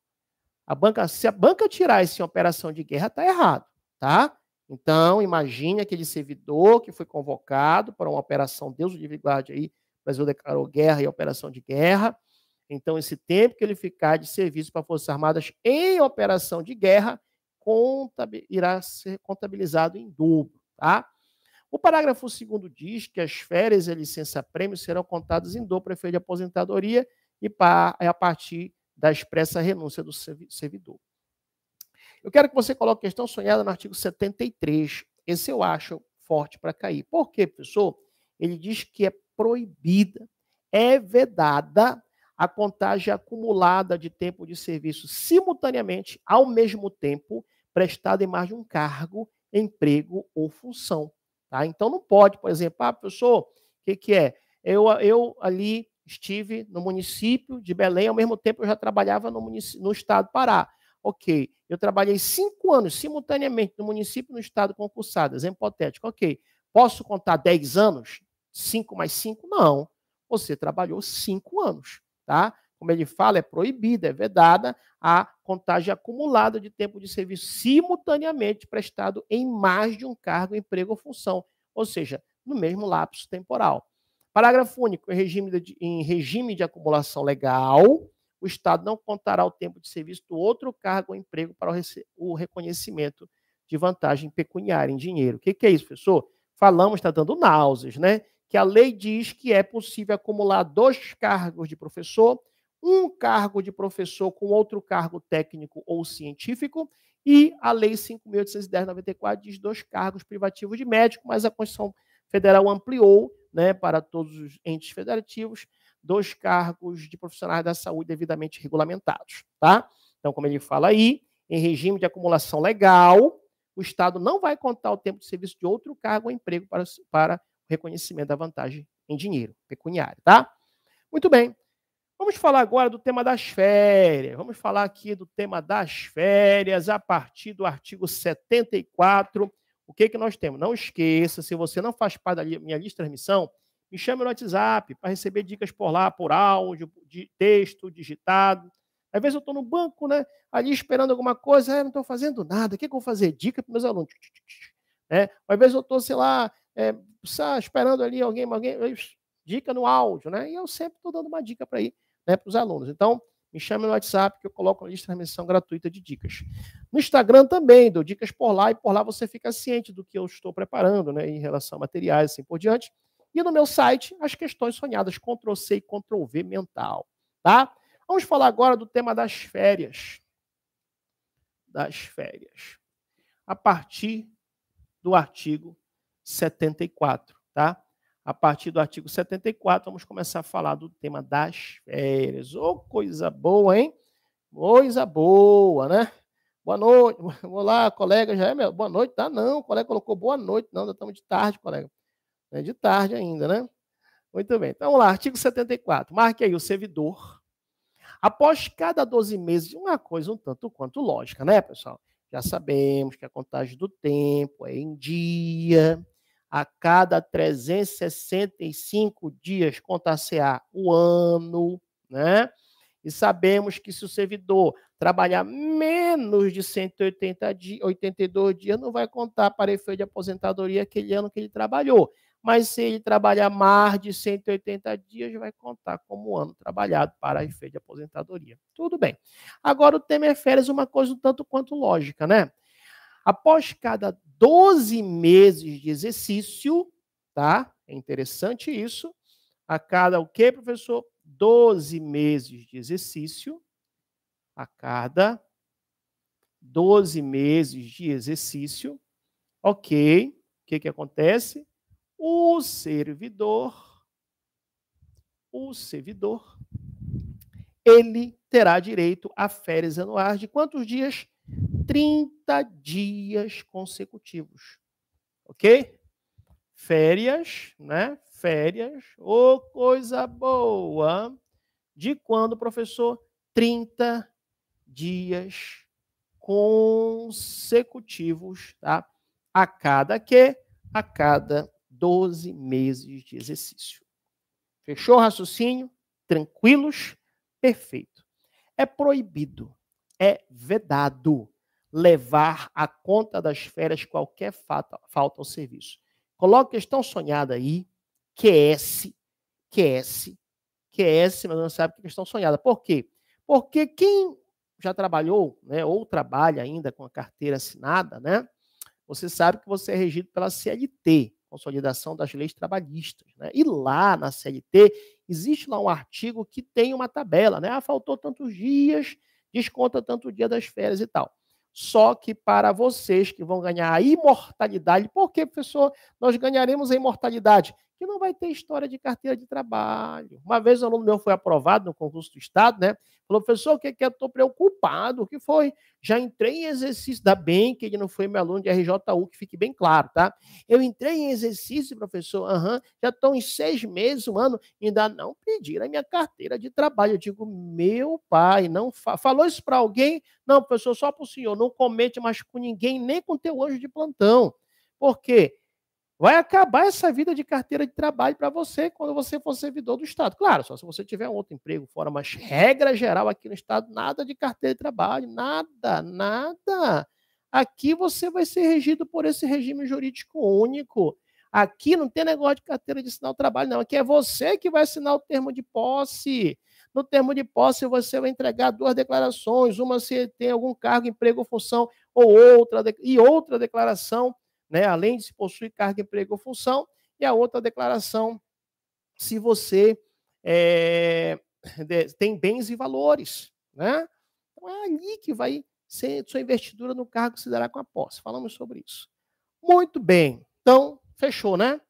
Se a banca tirar isso em operação de guerra, está errado, tá? Então, imagine aquele servidor que foi convocado para uma operação, Deus o livre guarde aí, o Brasil declarou guerra e operação de guerra. Então, esse tempo que ele ficar de serviço para as Forças Armadas em operação de guerra irá ser contabilizado em dobro, tá? O parágrafo 2º diz que as férias e licença-prêmio serão contadas em dobro para efeito de aposentadoria e a partir da expressa renúncia do servidor. Eu quero que você coloque a questão sonhada no artigo 73. Esse eu acho forte para cair. Por quê, professor? Ele diz que é proibida, é vedada a contagem acumulada de tempo de serviço simultaneamente, ao mesmo tempo, prestado em mais de um cargo, emprego ou função. Tá? Então, não pode, por exemplo, professor, o que é? Eu ali estive no município de Belém, ao mesmo tempo eu já trabalhava no estado do Pará. Ok, eu trabalhei 5 anos simultaneamente no município e no estado concursado, exemplo hipotético. Ok, posso contar 10 anos? 5 mais 5? Não. Você trabalhou 5 anos, tá? Como ele fala, é proibida, é vedada a contagem acumulada de tempo de serviço simultaneamente prestado em mais de um cargo, emprego ou função. Ou seja, no mesmo lapso temporal. Parágrafo único. Em regime de acumulação legal, o Estado não contará o tempo de serviço do outro cargo ou emprego para o reconhecimento de vantagem pecuniária em dinheiro. O que é isso, professor? Falamos, está dando náuseas, né? Que a lei diz que é possível acumular 2 cargos de professor, um cargo de professor com outro cargo técnico ou científico, e a Lei 5.810/94 diz 2 cargos privativos de médico, mas a Constituição Federal ampliou, né, para todos os entes federativos, 2 cargos de profissionais da saúde devidamente regulamentados, tá? Então, como ele fala aí, em regime de acumulação legal, o Estado não vai contar o tempo de serviço de outro cargo ou emprego para reconhecimento da vantagem em dinheiro, pecuniário, tá? Muito bem. Vamos falar agora do tema das férias. Vamos falar aqui do tema das férias a partir do artigo 74. O que nós temos? Não esqueça, se você não faz parte da minha lista de transmissão, me chame no WhatsApp para receber dicas por lá, por áudio, de texto, digitado. Às vezes eu estou no banco, né, ali esperando alguma coisa, não estou fazendo nada, o que eu vou fazer? Dica para meus alunos. Às vezes eu estou, sei lá, esperando ali alguém, dica no áudio, né? E eu sempre estou dando uma dica para ir, né, para os alunos. Então, me chame no WhatsApp que eu coloco uma lista de transmissão gratuita de dicas. No Instagram também, dou dicas por lá, e por lá você fica ciente do que eu estou preparando, né, em relação a materiais, assim por diante. E no meu site, as questões sonhadas, Ctrl+C e Ctrl+V mental, tá? Vamos falar agora do tema das férias. Das férias. A partir do artigo 74, tá? A partir do artigo 74, vamos começar a falar do tema das férias. Ô, coisa boa, hein? Coisa boa, né? Boa noite. Olá, colega, já é meu? Boa noite, tá? Não, o colega colocou boa noite, não, ainda estamos de tarde, colega. É de tarde ainda, né? Muito bem. Então, vamos lá, artigo 74. Marque aí o servidor. Após cada 12 meses, uma coisa um tanto quanto lógica, né, pessoal? Já sabemos que a contagem do tempo é em dia. A cada 365 dias contar-se-á o ano, né? E sabemos que se o servidor trabalhar menos de 182 dias, não vai contar para efeito de aposentadoria aquele ano que ele trabalhou. Mas se ele trabalhar mais de 180 dias, vai contar como ano trabalhado para efeito de aposentadoria. Tudo bem. Agora, o tema é férias, uma coisa um tanto quanto lógica, né? Após cada 12 meses de exercício, tá? É interessante isso. A cada o quê, professor? 12 meses de exercício. A cada 12 meses de exercício. Ok. O que acontece? O servidor, ele terá direito a férias anuais de quantos dias? 30 dias consecutivos. Ok? Férias, né? Férias, ô coisa boa. De quando, professor? 30 dias consecutivos, tá? A cada quê? A cada 12 meses de exercício. Fechou o raciocínio? Tranquilos? Perfeito. É proibido, é vedado levar à conta das férias qualquer falta ao serviço. Coloque questão sonhada aí, QS, mas não sabe que é questão sonhada. Por quê? Porque quem já trabalhou, né, ou trabalha ainda com a carteira assinada, né, você sabe que você é regido pela CLT, Consolidação das Leis Trabalhistas, né? E lá na CLT, existe lá um artigo que tem uma tabela, né? Faltou tantos dias, desconta tanto dia das férias e tal. Só que para vocês que vão ganhar a imortalidade, por que, professor, nós ganharemos a imortalidade? Que não vai ter história de carteira de trabalho. Uma vez um aluno meu foi aprovado no concurso do Estado, né? Falou, professor, o que eu estou preocupado? O que foi? Já entrei em exercício, da bem que ele não foi meu aluno de RJU, que fique bem claro, tá? Eu entrei em exercício, professor, já estão em 6 meses, um ano, ainda não pediram a minha carteira de trabalho. Eu digo, meu pai, não falou isso para alguém? Não, professor, só para o senhor, não comente mais com ninguém, nem com teu anjo de plantão. Por quê? Vai acabar essa vida de carteira de trabalho para você quando você for servidor do Estado. Claro, só se você tiver um outro emprego fora, mas regra geral aqui no Estado, nada de carteira de trabalho, nada. Aqui você vai ser regido por esse regime jurídico único. Aqui não tem negócio de carteira de assinar o trabalho, não. Aqui é você que vai assinar o termo de posse. No termo de posse, você vai entregar 2 declarações. Uma se tem algum cargo, emprego ou função, ou outra declaração, né? Além de se possui cargo, emprego ou função, e a outra declaração se você tem bens e valores, né? Então é ali que vai ser sua investidura no cargo que se dará com a posse. Falamos sobre isso. Muito bem. Então, fechou, né?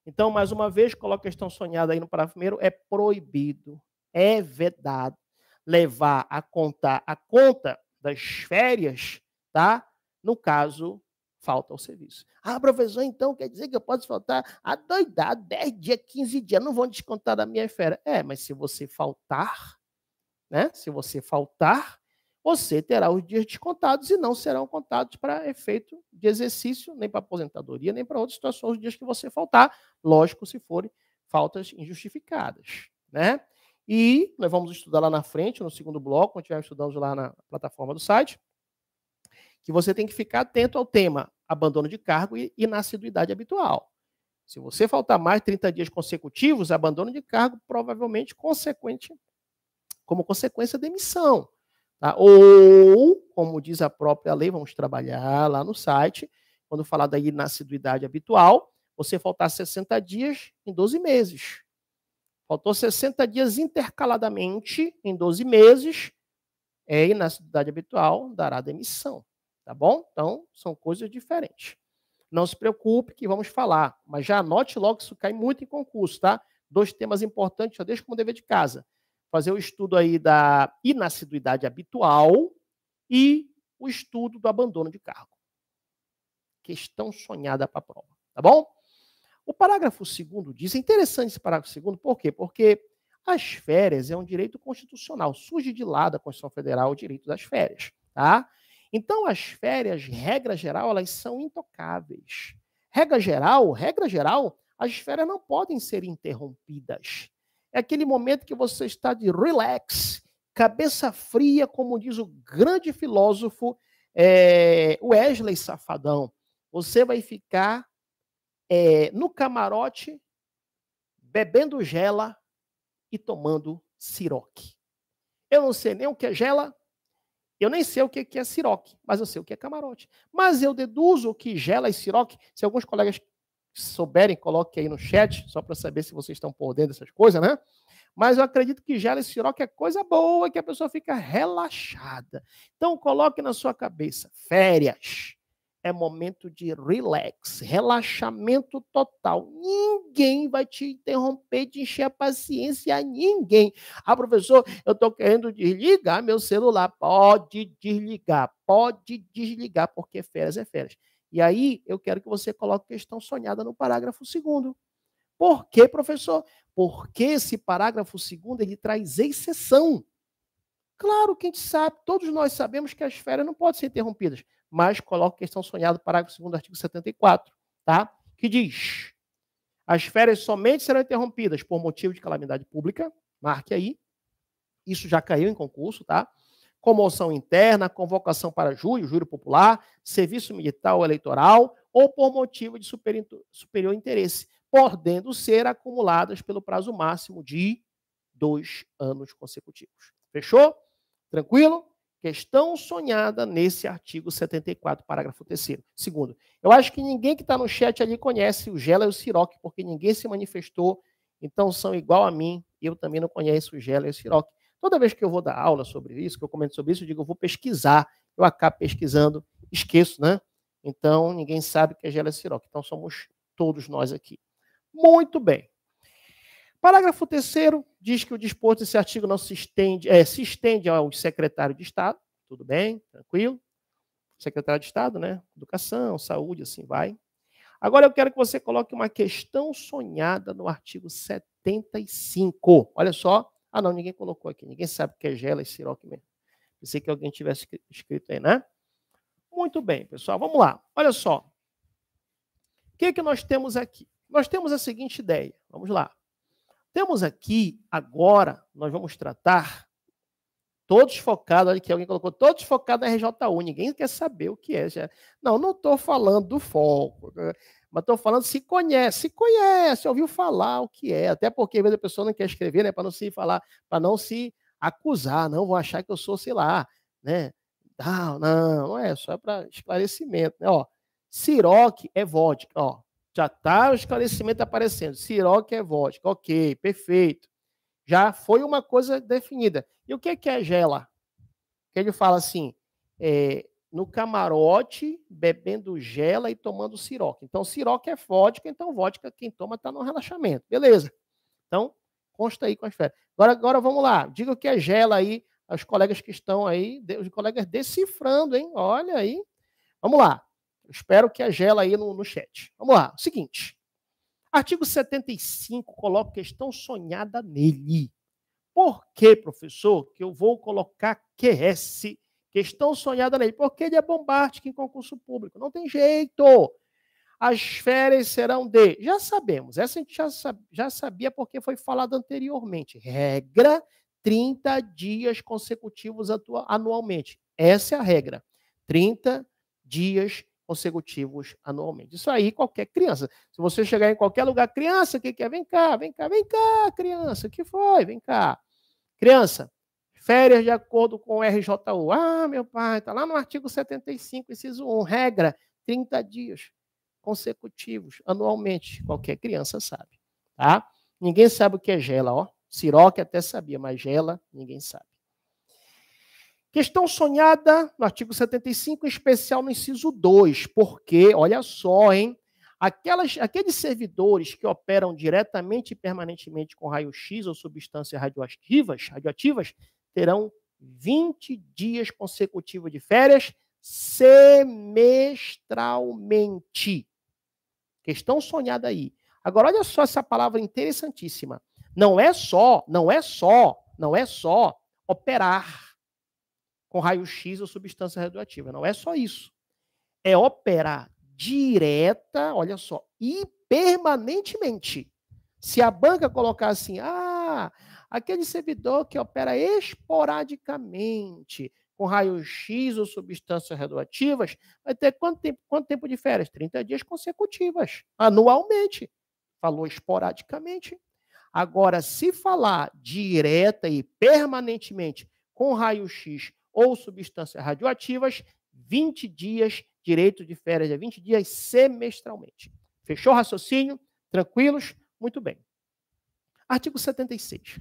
Então, mais uma vez, coloca a questão sonhada aí no parágrafo primeiro. É proibido, é vedado levar a conta das férias, tá? No caso, falta ao serviço. Ah, professor, então quer dizer que eu posso faltar adoidado 10 dias, 15 dias, não vão descontar da minha férias. Mas se você faltar, né? Se você faltar, você terá os dias descontados e não serão contados para efeito de exercício, nem para aposentadoria, nem para outras situações, os dias que você faltar, lógico, se forem faltas injustificadas, né? E nós vamos estudar lá na frente, no segundo bloco, quando estivermos estudando lá na plataforma do site, que você tem que ficar atento ao tema abandono de cargo e inassiduidade habitual. Se você faltar mais de 30 dias consecutivos, abandono de cargo provavelmente como consequência da demissão. Tá? Ou, como diz a própria lei, vamos trabalhar lá no site, quando falar da inassiduidade habitual, você faltar 60 dias em 12 meses. Faltou 60 dias intercaladamente em 12 meses, inassiduidade habitual, dará demissão. Tá bom? Então, são coisas diferentes. Não se preocupe que vamos falar, mas já anote logo que isso cai muito em concurso, tá? 2 temas importantes, já deixa como dever de casa. Fazer o estudo aí da inassiduidade habitual e o estudo do abandono de cargo. Questão sonhada para a prova, tá bom? O parágrafo 2º diz, é interessante esse parágrafo 2º, por quê? Porque as férias é um direito constitucional, surge de lá da Constituição Federal o direito das férias, tá? Então, as férias, regra geral, elas são intocáveis. Regra geral, as férias não podem ser interrompidas. É aquele momento que você está de relax, cabeça fria, como diz o grande filósofo Wesley Safadão. Você vai ficar no camarote, bebendo gela e tomando siroque. Eu não sei nem o que é gela, eu nem sei o que é siroque, mas eu sei o que é camarote. Mas eu deduzo que gela e siroque, se alguns colegas souberem, coloquem aí no chat, só para saber se vocês estão por dentro dessas coisas, né? Mas eu acredito que gela e siroque é coisa boa, que a pessoa fica relaxada. Então, coloque na sua cabeça, férias é momento de relax, relaxamento total. Ninguém vai te interromper, de encher a paciência a ninguém. Ah, professor, eu estou querendo desligar meu celular. Pode desligar, porque férias é férias. E aí, eu quero que você coloque questão sonhada no parágrafo 2º. Por quê, professor? Porque esse parágrafo 2º, ele traz exceção. Claro que a gente sabe, todos nós sabemos que as férias não podem ser interrompidas, mas coloca questão sonhada, parágrafo 2º do artigo 74, tá? Que diz, as férias somente serão interrompidas por motivo de calamidade pública, marque aí, isso já caiu em concurso, tá? Comoção interna, convocação para júri popular, serviço militar ou eleitoral, ou por motivo de superior interesse, podendo ser acumuladas pelo prazo máximo de 2 anos consecutivos. Fechou? Tranquilo? Questão sonhada nesse artigo 74, parágrafo 3º. Segundo, eu acho que ninguém que está no chat ali conhece o gela e o siroque, porque ninguém se manifestou, então são igual a mim, eu também não conheço o gela e o siroque. Toda vez que eu vou dar aula sobre isso, que eu comento sobre isso, eu digo, eu vou pesquisar, eu acabo pesquisando, esqueço, né? Então, ninguém sabe o que é gela e siroque, então somos todos nós aqui. Muito bem. Parágrafo 3º diz que o disposto desse artigo não se estende ao secretário de Estado, tudo bem, tranquilo. Secretário de Estado, né? Educação, saúde, assim vai. Agora eu quero que você coloque uma questão sonhada no artigo 75. Olha só. Ah, não, ninguém colocou aqui. Ninguém sabe o que é gela e siroque mesmo. Pensei que alguém tivesse escrito aí, né? Muito bem, pessoal. Vamos lá. Olha só. O que nós temos aqui? Nós temos a seguinte ideia. Vamos lá. Temos aqui, agora, nós vamos tratar, todos focados, olha que alguém colocou, todos focados na RJU, ninguém quer saber o que é. Não estou falando do foco, Mas estou falando se conhece, ouviu falar o que é. Até porque às vezes a pessoa não quer escrever, né? Para não se falar, para não se acusar, não vão achar que eu sou, sei lá, né? Não é, só para esclarecimento, né? Ó, Ciroc é vodka, ó. Já está o esclarecimento aparecendo. Ciroc é vodka, ok, perfeito. Já foi uma coisa definida. E o que é gela? Que ele fala assim, no camarote, bebendo gela e tomando Ciroc. Então, Ciroc é vodka, então vodka quem toma está no relaxamento. Beleza. Então, consta aí com as férias. Agora vamos lá. Diga o que é gela aí, aos colegas que estão aí, os colegas decifrando, hein? Olha aí. Vamos lá. Eu espero que a gela aí no chat. Vamos lá. Seguinte. Artigo 75 coloca questão sonhada nele. Por que, professor, que eu vou colocar QS, questão sonhada nele? Porque ele é bombástico em concurso público. Não tem jeito. As férias serão de... Já sabemos. Essa a gente já sabia porque foi falado anteriormente. Regra, 30 dias consecutivos anualmente. Essa é a regra. 30 dias consecutivos anualmente. Isso aí, qualquer criança. Se você chegar em qualquer lugar, criança, o que quer? Vem cá, criança, o que foi? Vem cá. Criança, férias de acordo com o RJU. Ah, meu pai, está lá no artigo 75, inciso 1, regra, 30 dias consecutivos, anualmente. Qualquer criança sabe, tá? Ninguém sabe o que é gela, ó. Ciroc até sabia, mas gela, ninguém sabe. Questão sonhada no artigo 75, em especial no inciso 2, porque, olha só, hein? Aqueles servidores que operam diretamente e permanentemente com raio-x ou substâncias radioativas terão 20 dias consecutivos de férias semestralmente. Questão sonhada aí. Agora, olha só essa palavra interessantíssima. Não é só operar com raio-x ou substância radioativa. Não é só isso. É operar direta, olha só, e permanentemente. Se a banca colocar assim, aquele servidor que opera esporadicamente com raio-x ou substâncias radioativas, vai ter quanto tempo de férias? 30 dias consecutivas, anualmente. Falou esporadicamente. Agora, se falar direta e permanentemente com raio-x ou substâncias radioativas, 20 dias, direito de férias de 20 dias semestralmente. Fechou o raciocínio? Tranquilos? Muito bem. Artigo 76.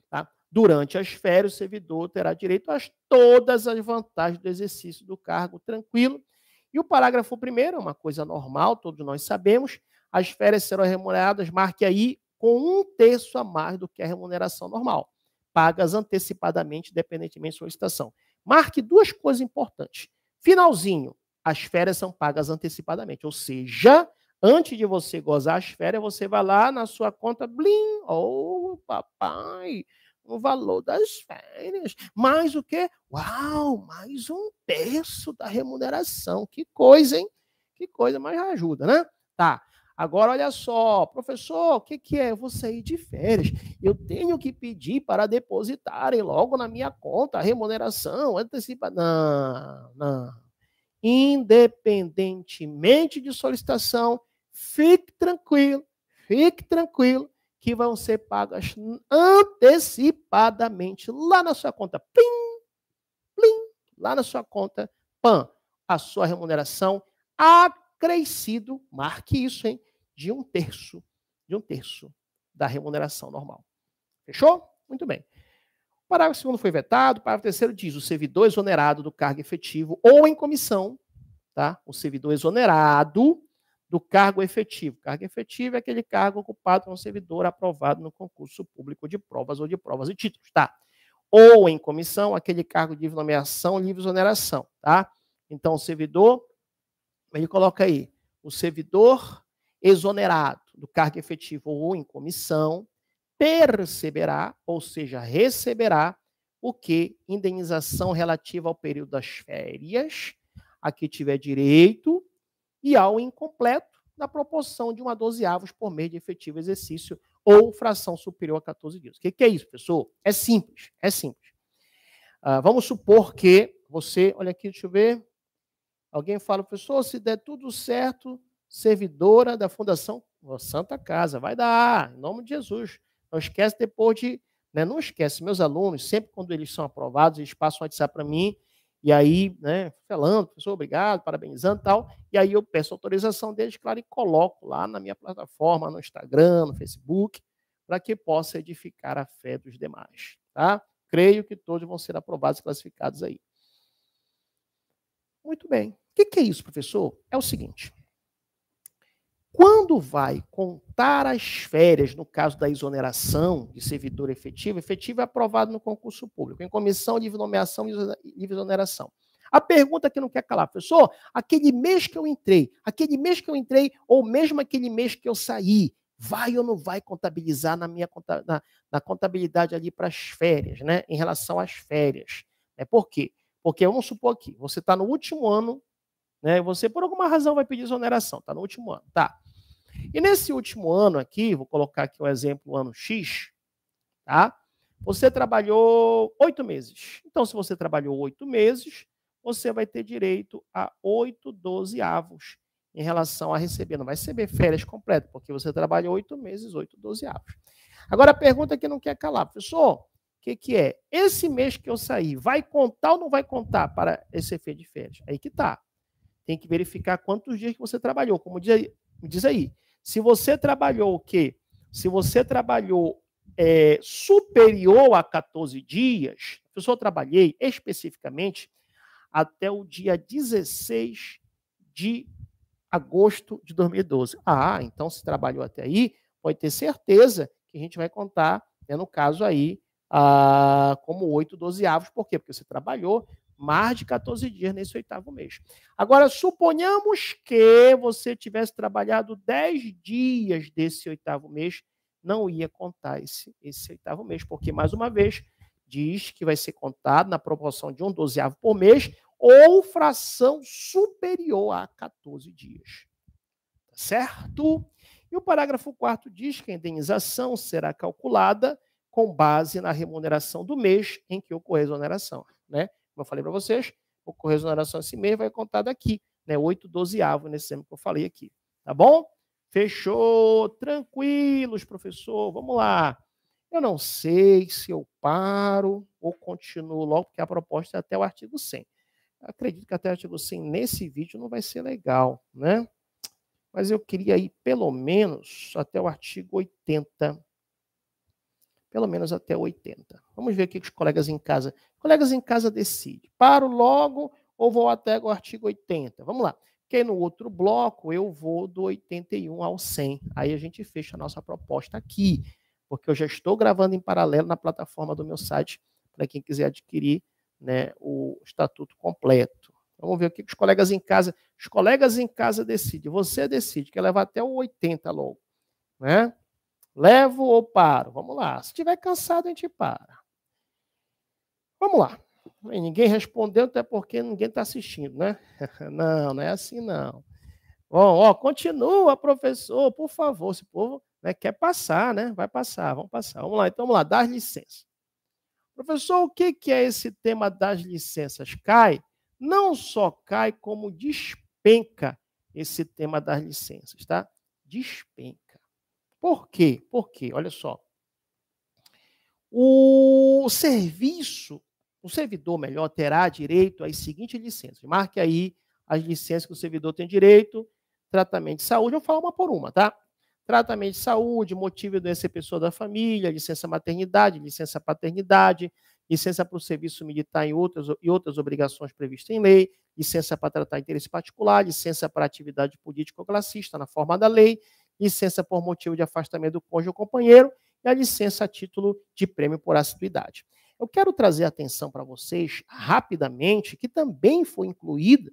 Tá? Durante as férias, o servidor terá direito a todas as vantagens do exercício do cargo tranquilo. E o parágrafo 1º, uma coisa normal, todos nós sabemos, as férias serão remuneradas, marque aí, com 1/3 a mais do que a remuneração normal, pagas antecipadamente, independentemente de solicitação. Marque duas coisas importantes. Finalzinho, as férias são pagas antecipadamente, ou seja, antes de você gozar as férias, você vai lá na sua conta, blim, papai, o valor das férias, mais o quê? Uau, mais 1/3 da remuneração, que coisa, hein? Que coisa, mas ajuda, né? Tá. Agora, olha só, professor, o que é? Eu vou sair de férias. Eu tenho que pedir para depositarem logo na minha conta a remuneração antecipada. Não. Independentemente de solicitação, fique tranquilo, que vão ser pagas antecipadamente lá na sua conta. Plim, lá na sua conta, PAN, a sua remuneração acrescido, marque isso, hein? De 1/3 da remuneração normal. Fechou? Muito bem. O parágrafo 2º foi vetado. O parágrafo 3º diz: o servidor exonerado do cargo efetivo ou em comissão, tá? O servidor exonerado do cargo efetivo. Cargo efetivo é aquele cargo ocupado por um servidor aprovado no concurso público de provas ou de provas e títulos, tá? Ou em comissão, aquele cargo de nomeação, livre exoneração, tá? Então, o servidor, ele coloca aí, o servidor exonerado do cargo efetivo ou em comissão perceberá, ou seja, receberá, o que? Indenização relativa ao período das férias, a que tiver direito, e ao incompleto, na proporção de 1/12 por mês de efetivo exercício ou fração superior a 14 dias. O que é isso, professor? É simples. Vamos supor que você, olha aqui, deixa eu ver, alguém fala, professor, se der tudo certo, servidora da Fundação Santa Casa. Vai dar, em nome de Jesus. Não esquece depois de... Né, não esquece, meus alunos, sempre quando eles são aprovados, eles passam o WhatsApp para mim, e aí, né, falando, professor, obrigado, parabenizando e tal, e aí eu peço autorização deles, claro, e coloco lá na minha plataforma, no Instagram, no Facebook, para que possa edificar a fé dos demais, tá? Creio que todos vão ser aprovados e classificados aí. Muito bem. O que é isso, professor? É o seguinte, quando vai contar as férias, no caso da exoneração de servidor efetivo é aprovado no concurso público, em comissão de nomeação e livre exoneração. A pergunta que não quer calar, professor, aquele mês que eu entrei, ou mesmo aquele mês que eu saí, vai ou não vai contabilizar na contabilidade ali para as férias, né? Em relação às férias. Por quê? Porque vamos supor aqui, você está no último ano, né? Você, por alguma razão, vai pedir exoneração, está no último ano, tá? E nesse último ano aqui, vou colocar aqui um exemplo, o ano X, tá? Você trabalhou 8 meses. Então, se você trabalhou 8 meses, você vai ter direito a 8/12 em relação a receber. Não vai receber férias completas, porque você trabalhou 8 meses, 8/12. Agora, a pergunta que não quer calar, professor, o que é? Esse mês que eu saí, vai contar ou não vai contar para esse efeito de férias? Aí que tá. Tem que verificar quantos dias que você trabalhou. Como diz aí, se você trabalhou o quê? Se você trabalhou superior a 14 dias, professor, eu trabalhei especificamente até o dia 16 de agosto de 2012. Ah, então se trabalhou até aí, pode ter certeza que a gente vai contar, né, no caso aí, como 8/12. Por quê? Porque você trabalhou mais de 14 dias nesse 8º mês. Agora, suponhamos que você tivesse trabalhado 10 dias desse 8º mês, não ia contar esse 8º mês, porque, mais uma vez, diz que vai ser contado na proporção de 1/12 por mês ou fração superior a 14 dias. Certo? E o parágrafo 4º diz que a indenização será calculada com base na remuneração do mês em que ocorrer a exoneração, né? Como eu falei para vocês, ocorrer a exoneração esse mês vai contar daqui, né? 8/12 nesse exemplo que eu falei aqui. Tá bom? Fechou? Tranquilos, professor. Vamos lá. Eu não sei se eu paro ou continuo logo, porque a proposta é até o artigo 100. Eu acredito que até o artigo 100 nesse vídeo não vai ser legal, né? Mas eu queria ir pelo menos até o artigo 80. Pelo menos até 80. Vamos ver o que os colegas em casa... Colegas em casa decidem. Paro logo ou vou até o artigo 80? Vamos lá. Porque no outro bloco eu vou do 81 ao 100. Aí a gente fecha a nossa proposta aqui. Porque eu já estou gravando em paralelo na plataforma do meu site, para quem quiser adquirir, né, o estatuto completo. Vamos ver o que os colegas em casa... Os colegas em casa decidem. Você decide. Quer levar até o 80 logo, né? Levo ou paro? Vamos lá. Se estiver cansado, a gente para. Vamos lá. Ninguém respondeu, até porque ninguém está assistindo, né? Não, não é assim, não. Bom, continua, professor, por favor. Esse povo, né, quer passar, né? Vai passar, vamos passar. Vamos lá, então vamos lá, das licenças. Professor, o que é esse tema das licenças? Cai? Não só cai, como despenca esse tema das licenças, tá? Despenca. Por quê? Porque, olha só, o servidor melhor, terá direito às seguintes licenças. Marque aí as licenças que o servidor tem direito. Tratamento de saúde, eu vou falar uma por uma, tá? Tratamento de saúde, motivo de doença pessoa da família, licença maternidade, licença paternidade, licença para o serviço militar e outras obrigações previstas em lei, licença para tratar interesse particular, licença para atividade política ou classista na forma da lei, licença por motivo de afastamento do cônjuge ou companheiro e a licença a título de prêmio por assiduidade. Eu quero trazer atenção para vocês, rapidamente, que também foi incluída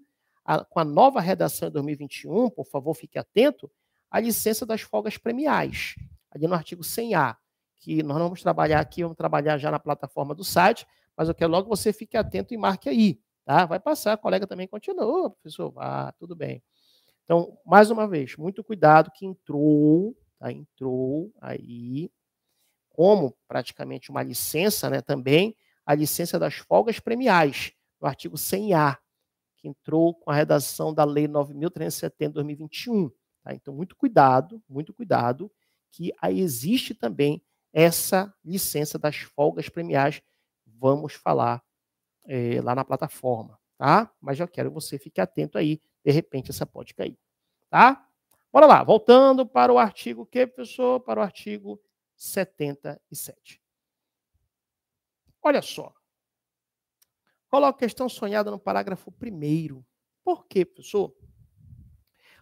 com a nova redação de 2021, por favor, fique atento, a licença das folgas premiais, ali no artigo 100A, que nós vamos trabalhar aqui, vamos trabalhar já na plataforma do site, mas eu quero logo que você fique atento e marque aí, tá? Vai passar, a colega também continua, professor, tudo bem. Então, mais uma vez, muito cuidado que entrou, tá? Entrou aí, como praticamente uma licença, né, também, a licença das folgas premiais, no artigo 100A, que entrou com a redação da Lei 9.370 de 2021. Tá? Então, muito cuidado, que aí existe também essa licença das folgas premiais. Vamos falar lá na plataforma, tá? Mas já quero que você fique atento aí, de repente essa pode cair, tá? Bora lá, voltando para o artigo que, professor? Para o artigo 77. Olha só. Coloca a questão sonhada no parágrafo 1º. Por quê, professor?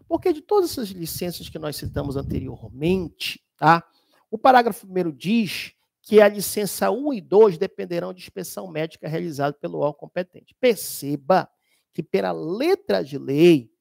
Porque de todas essas licenças que nós citamos anteriormente, tá? O parágrafo 1º diz que a licença 1 e 2 dependerão de inspeção médica realizada pelo órgão competente. Perceba que pela letra de lei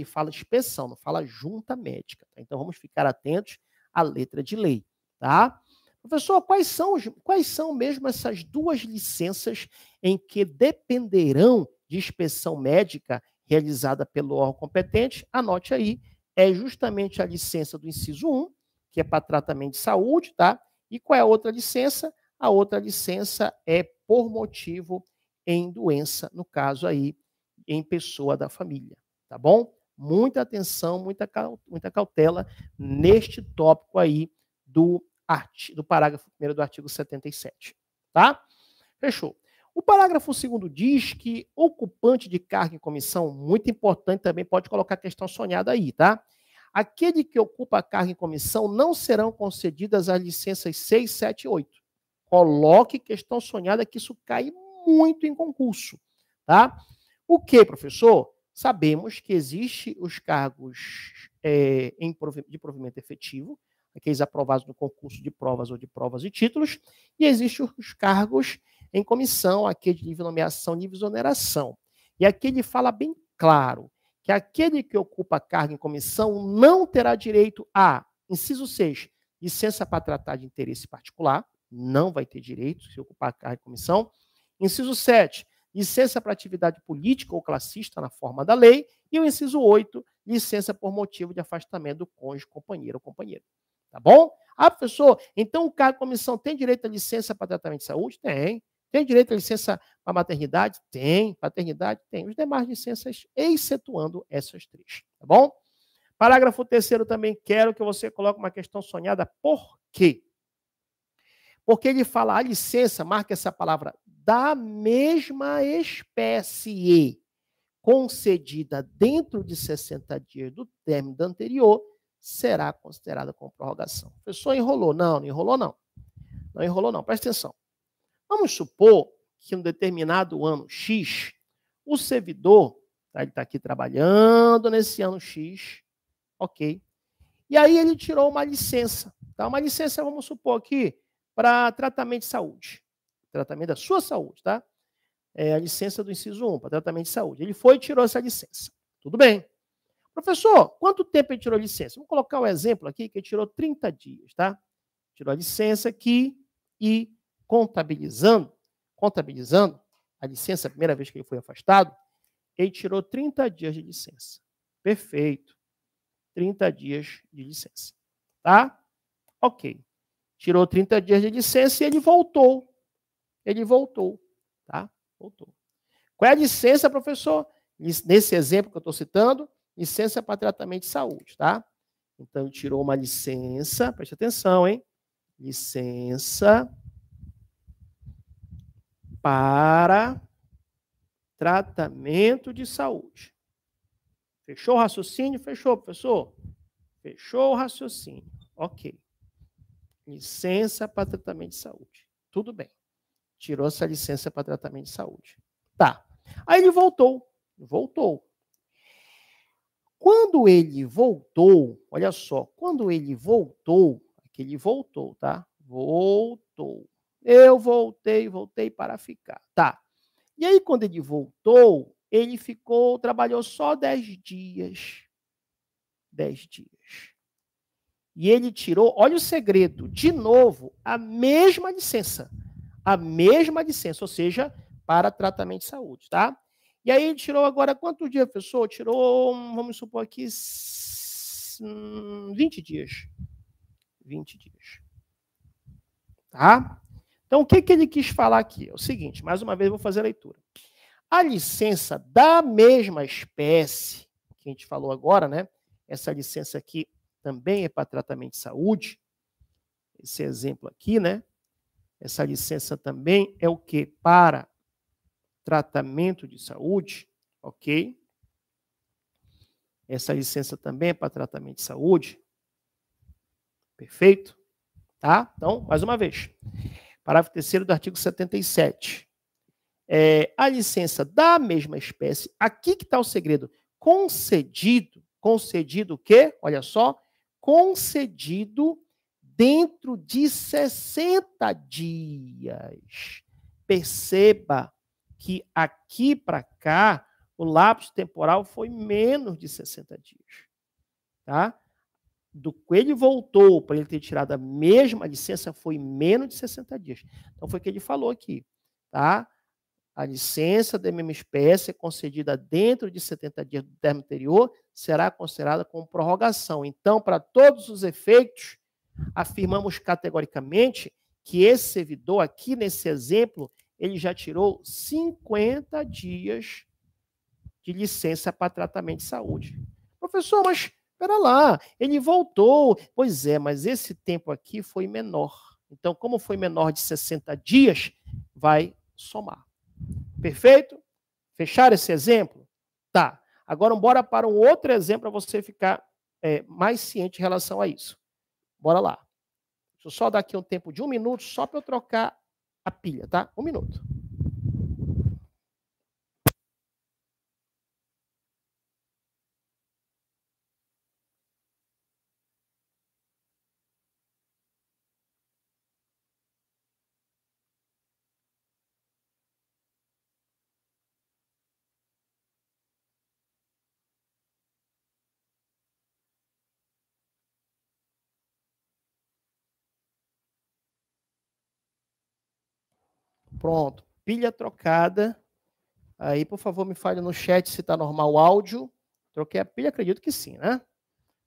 fala inspeção, não fala junta médica. Tá? Então vamos ficar atentos à letra de lei, tá? Professor, quais são mesmo essas duas licenças em que dependerão de inspeção médica realizada pelo órgão competente? Anote aí, é justamente a licença do inciso 1, que é para tratamento de saúde, tá? E qual é a outra licença? A outra licença é por motivo em doença, no caso aí, em pessoa da família, tá bom? Muita atenção, muita cautela neste tópico aí do parágrafo 1º do artigo 77, tá? Fechou. O parágrafo 2º diz que ocupante de cargo em comissão, muito importante também, pode colocar a questão sonhada aí, tá? Aquele que ocupa cargo em comissão não serão concedidas as licenças 6, 7 e 8. Coloque questão sonhada que isso cai muito em concurso, tá? O que, professor? Sabemos que existem os cargos de provimento efetivo, aqueles aprovados no concurso de provas ou de provas e títulos, e existem os cargos em comissão, aquele de nível de nomeação, nível de exoneração. E aqui ele fala bem claro que aquele que ocupa cargo em comissão não terá direito a, inciso 6, licença para tratar de interesse particular, não vai ter direito se ocupar cargo em comissão. Inciso 7, licença para atividade política ou classista na forma da lei. E o inciso 8, licença por motivo de afastamento do cônjuge, companheiro ou companheira. Tá bom? Ah, professor, então o cargo de comissão tem direito a licença para tratamento de saúde? Tem. Tem direito a licença para maternidade? Tem. Paternidade? Tem. Os demais licenças, excetuando essas 3. Tá bom? Parágrafo 3º também quero que você coloque uma questão sonhada. Por quê? Porque ele fala a licença, marca essa palavra, da mesma espécie, concedida dentro de 60 dias do término da anterior, será considerada como prorrogação. O professor enrolou. Não enrolou não. Não enrolou não. Presta atenção. Vamos supor que em um determinado ano X, o servidor, tá, ele está aqui trabalhando nesse ano X, ok? E aí ele tirou uma licença, tá? Uma licença, vamos supor aqui, para tratamento de saúde. Tratamento da sua saúde, tá? É a licença do inciso 1, para tratamento de saúde. Ele foi e tirou essa licença. Tudo bem. Professor, quanto tempo ele tirou a licença? Vamos colocar um exemplo aqui, que ele tirou 30 dias, tá? Tirou a licença aqui e contabilizando a licença, a primeira vez que ele foi afastado, ele tirou 30 dias de licença. Perfeito. 30 dias de licença. Tá? Ok. Tirou 30 dias de licença e ele voltou. Ele voltou. Tá? Voltou. Qual é a licença, professor? Nesse exemplo que eu estou citando, licença para tratamento de saúde, tá? Então, ele tirou uma licença, preste atenção, hein? Licença para tratamento de saúde. Fechou o raciocínio? Fechou, professor? Fechou o raciocínio. Ok. Licença para tratamento de saúde. Tudo bem. Tirou essa licença para tratamento de saúde. Tá. Aí ele voltou. Voltou. Quando ele voltou, olha só, quando ele voltou, aqui ele voltou, tá? Voltou. Eu voltei para ficar. Tá. E aí, quando ele voltou, ele trabalhou só 10 dias. 10 dias. E ele tirou, olha o segredo, de novo, a mesma licença. A mesma licença, ou seja, para tratamento de saúde, tá? E aí ele tirou agora quantos dias, professor? Tirou, vamos supor aqui, 20 dias. 20 dias. Tá? Então, o que ele quis falar aqui? É o seguinte, mais uma vez eu vou fazer a leitura. A licença da mesma espécie, que a gente falou agora, né? essa licença aqui também é para tratamento de saúde. Esse exemplo aqui, né? Essa licença também é o quê? Para tratamento de saúde, ok? Essa licença também é para tratamento de saúde. Perfeito? Tá? Então, mais uma vez. Parágrafo 3º do artigo 77. A licença da mesma espécie, aqui que está o segredo, concedido o quê? Olha só, concedido dentro de 60 dias. Perceba que aqui para cá, o lapso temporal foi menos de 60 dias. Tá? Do que ele voltou para ele ter tirado a mesma licença foi menos de 60 dias. Então, foi o que ele falou aqui. Tá? A licença da mesma espécie concedida dentro de 70 dias do termo anterior será considerada como prorrogação. Então, para todos os efeitos, afirmamos categoricamente que esse servidor aqui, nesse exemplo, ele já tirou 50 dias de licença para tratamento de saúde. Professor, mas espera lá, ele voltou. Pois é, mas esse tempo aqui foi menor. Então, como foi menor de 60 dias, vai somar. Perfeito? Fecharam esse exemplo? Tá. Agora, bora para um outro exemplo para você ficar mais ciente em relação a isso. Bora lá. Deixa eu só dar aqui um tempo de 1 minuto, só para eu trocar a pilha, tá? 1 minuto. Pronto. Pilha trocada. Aí, por favor, me fale no chat se está normal o áudio. Troquei a pilha, acredito que sim, né?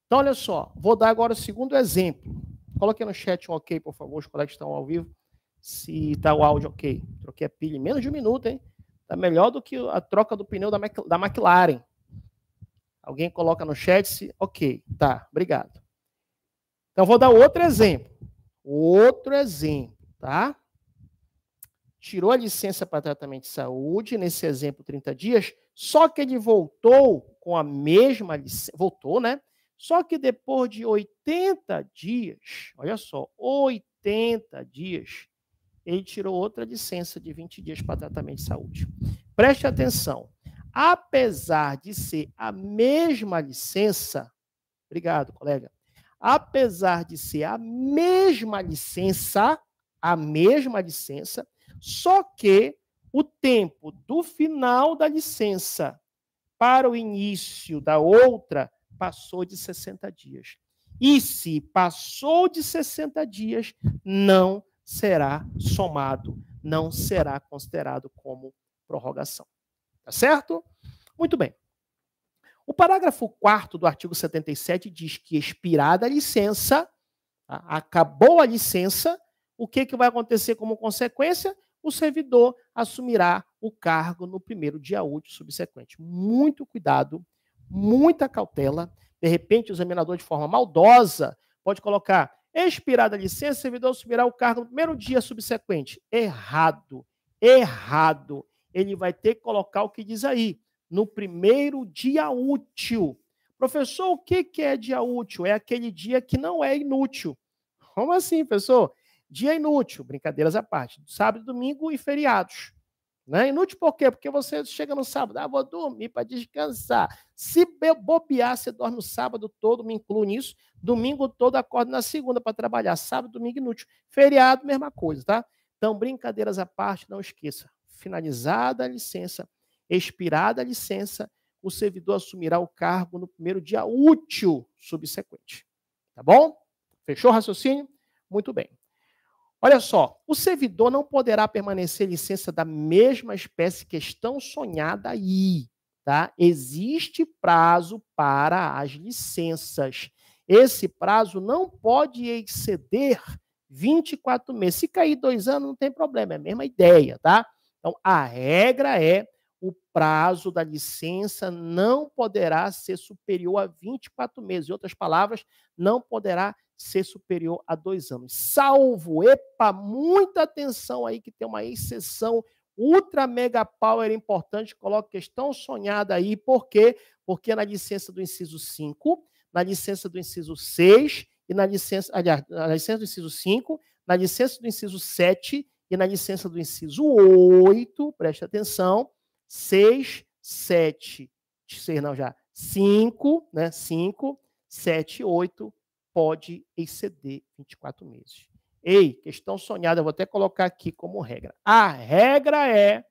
Então, olha só. Vou dar agora o segundo exemplo. Coloque no chat um ok, por favor, os colegas estão ao vivo. Se está o áudio ok. Troquei a pilha em menos de 1 minuto, hein? Está melhor do que a troca do pneu da McLaren. Alguém coloca no chat se... Ok, tá, obrigado. Então, vou dar outro exemplo. Outro exemplo, tá? Tirou a licença para tratamento de saúde, nesse exemplo, 30 dias, só que ele voltou com a mesma licença, voltou, né? Só que depois de 80 dias, olha só, 80 dias, ele tirou outra licença de 20 dias para tratamento de saúde. Preste atenção, apesar de ser a mesma licença, obrigado, colega, apesar de ser a mesma licença, só que o tempo do final da licença para o início da outra passou de 60 dias. E se passou de 60 dias, não será somado, não será considerado como prorrogação. Tá certo? Muito bem. O parágrafo 4º do artigo 77 diz que, expirada a licença, acabou a licença, o que vai acontecer como consequência? O servidor assumirá o cargo no primeiro dia útil subsequente. Muito cuidado, muita cautela. De repente, o examinador, de forma maldosa, pode colocar: expirada a licença, o servidor assumirá o cargo no primeiro dia subsequente. Errado, errado. Ele vai ter que colocar o que diz aí, no primeiro dia útil. Professor, o que é dia útil? É aquele dia que não é inútil. Como assim, professor? Dia inútil, brincadeiras à parte. Sábado, domingo e feriados. Né? Inútil por quê? Porque você chega no sábado, vou dormir para descansar. Se bobear, você dorme o sábado todo, me incluo nisso. Domingo todo, acorda na segunda para trabalhar. Sábado, domingo, inútil. Feriado, mesma coisa, tá? Então, brincadeiras à parte, não esqueça. Finalizada a licença, expirada a licença, o servidor assumirá o cargo no primeiro dia útil subsequente. Tá bom? Fechou o raciocínio? Muito bem. Olha só, o servidor não poderá permanecer em licença da mesma espécie que estão sonhada aí, tá? Existe prazo para as licenças. Esse prazo não pode exceder 24 meses. Se cair 2 anos, não tem problema, é a mesma ideia, tá? Então, a regra é o prazo da licença não poderá ser superior a 24 meses. Em outras palavras, não poderá ser superior a 2 anos. Salvo, muita atenção aí que tem uma exceção ultra mega power importante, coloca questão sonhada aí, por quê? Porque na licença do inciso 5, na licença do inciso 6 e na licença do inciso 5, na licença do inciso 7 e na licença do inciso 8, preste atenção, 6, 7, 6 não já, 5, né, 5, 7, 8, pode exceder 24 meses. Ei, questão sonhada, eu vou até colocar aqui como regra. A regra é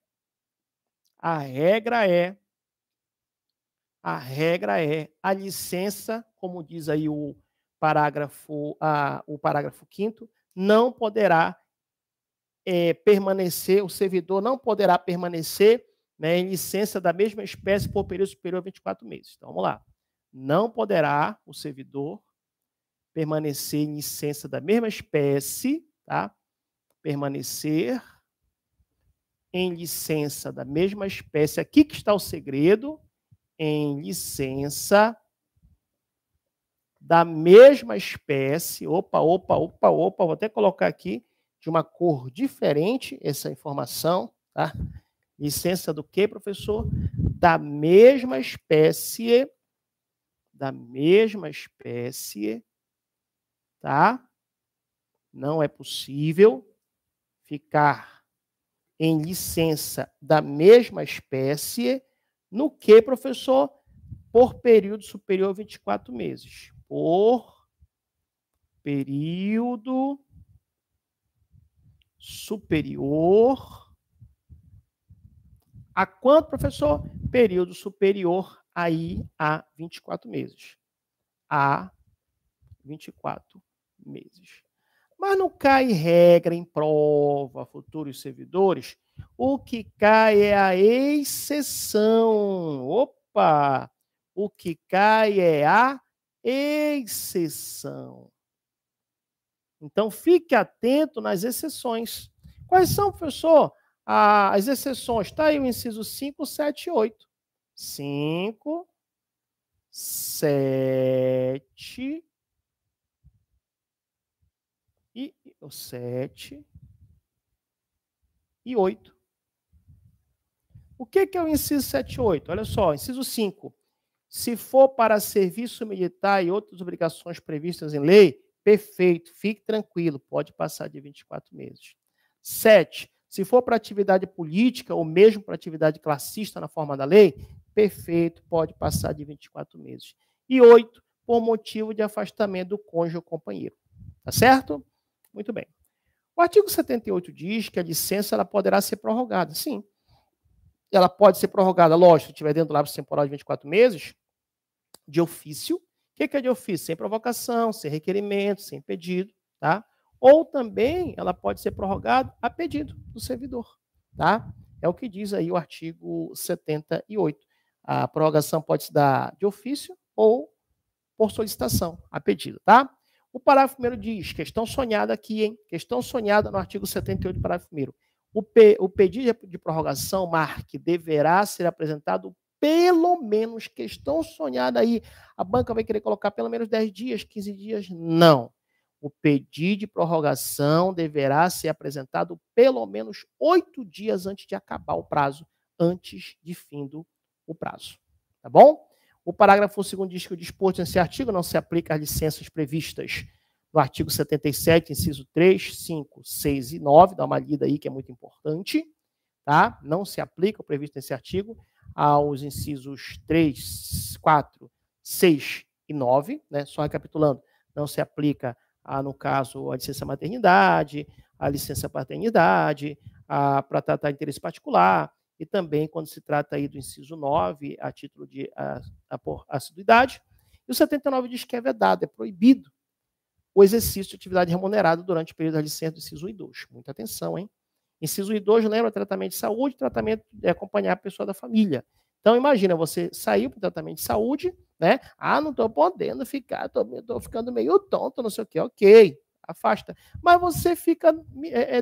a licença, como diz aí o parágrafo 5º, não poderá permanecer, o servidor não poderá permanecer, né, em licença da mesma espécie por período superior a 24 meses. Então, vamos lá. Não poderá o servidor permanecer em licença da mesma espécie, tá? Permanecer em licença da mesma espécie. Aqui que está o segredo. Em licença da mesma espécie. Opa, vou até colocar aqui de uma cor diferente essa informação, tá? Licença do quê, professor? Da mesma espécie, tá? Não é possível ficar em licença da mesma espécie no que, professor? Por período superior a 24 meses. Por período superior a quanto, professor? Período superior aí a 24 meses. A 24 meses. Mas não cai regra em prova, futuros servidores. O que cai é a exceção. Opa! O que cai é a exceção. Então, fique atento nas exceções. Quais são, professor, as exceções? Está aí o inciso 5, 7 e 8. 5, 7 e 7 e 8. O que é o inciso 7 e 8? Olha só, inciso 5. Se for para serviço militar e outras obrigações previstas em lei, perfeito, fique tranquilo, pode passar de 24 meses. 7. Se for para atividade política ou mesmo para atividade classista na forma da lei, perfeito, pode passar de 24 meses. E 8, por motivo de afastamento do cônjuge ou companheiro. Tá certo? Muito bem. O artigo 78 diz que a licença ela poderá ser prorrogada. Sim. Ela pode ser prorrogada, lógico, se estiver dentro do lapso temporal de 24 meses, de ofício. O que é de ofício? Sem provocação, sem requerimento, sem pedido, tá? Ou também ela pode ser prorrogada a pedido do servidor, tá? É o que diz aí o artigo 78. A prorrogação pode se dar de ofício ou por solicitação, a pedido, tá? O parágrafo 1º diz, questão sonhada aqui, hein? Questão sonhada no artigo 78, parágrafo 1º. O pedido de prorrogação, Marque, deverá ser apresentado pelo menos, questão sonhada aí, a banca vai querer colocar pelo menos 10 dias, 15 dias? Não. O pedido de prorrogação deverá ser apresentado pelo menos 8 dias antes de acabar o prazo, antes de findo o prazo. Tá bom? O parágrafo 2º diz que o disposto nesse artigo não se aplica às licenças previstas no artigo 77, inciso 3, 5, 6 e 9, dá uma lida aí que é muito importante, tá? Não se aplica o previsto nesse artigo aos incisos 3, 4, 6 e 9, né? Só recapitulando, não se aplica, no caso, a licença maternidade, a licença paternidade, para tratar de interesse particular, e também quando se trata aí do inciso 9, a título de assiduidade. E o 79 diz que é vedado, é proibido o exercício de atividade remunerada durante o período da licença do inciso 1 e 2. Muita atenção, hein? Inciso 1 e 2 lembra tratamento de saúde, tratamento de acompanhar a pessoa da família. Então, imagina, você saiu para o tratamento de saúde, né? Não estou podendo ficar, estou ficando meio tonto, não sei o quê. Ok, afasta. Mas você fica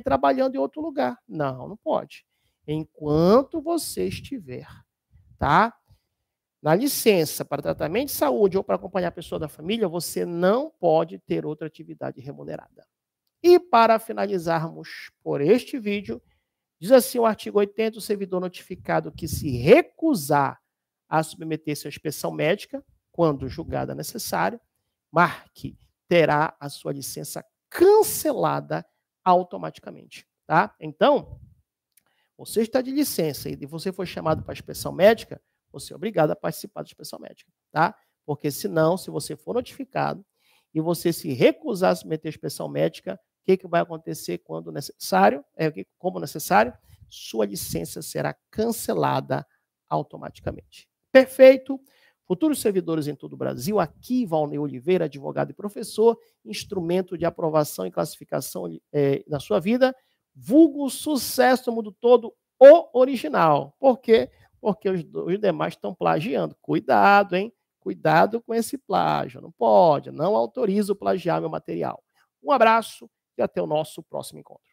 trabalhando em outro lugar. Não, não pode. enquanto você estiver, tá? Na licença para tratamento de saúde ou para acompanhar a pessoa da família, você não pode ter outra atividade remunerada. E para finalizarmos por este vídeo, diz assim o artigo 80, o servidor notificado que se recusar a submeter-se à inspeção médica, quando julgada necessário, marque, terá a sua licença cancelada automaticamente, tá? Então, você está de licença e você foi chamado para a inspeção médica, você é obrigado a participar da inspeção médica, tá? Porque senão, se você for notificado e você se recusar a submeter à inspeção médica, o que vai acontecer quando necessário? Como necessário, sua licença será cancelada automaticamente. Perfeito. Futuros servidores em todo o Brasil, aqui Valnei Oliveira, advogado e professor, instrumento de aprovação e classificação na sua vida, vulgo sucesso no mundo todo, o original. Por quê? Porque os demais estão plagiando. Cuidado, hein? Cuidado com esse plágio. Não pode, não autorizo plagiar meu material. Um abraço e até o nosso próximo encontro.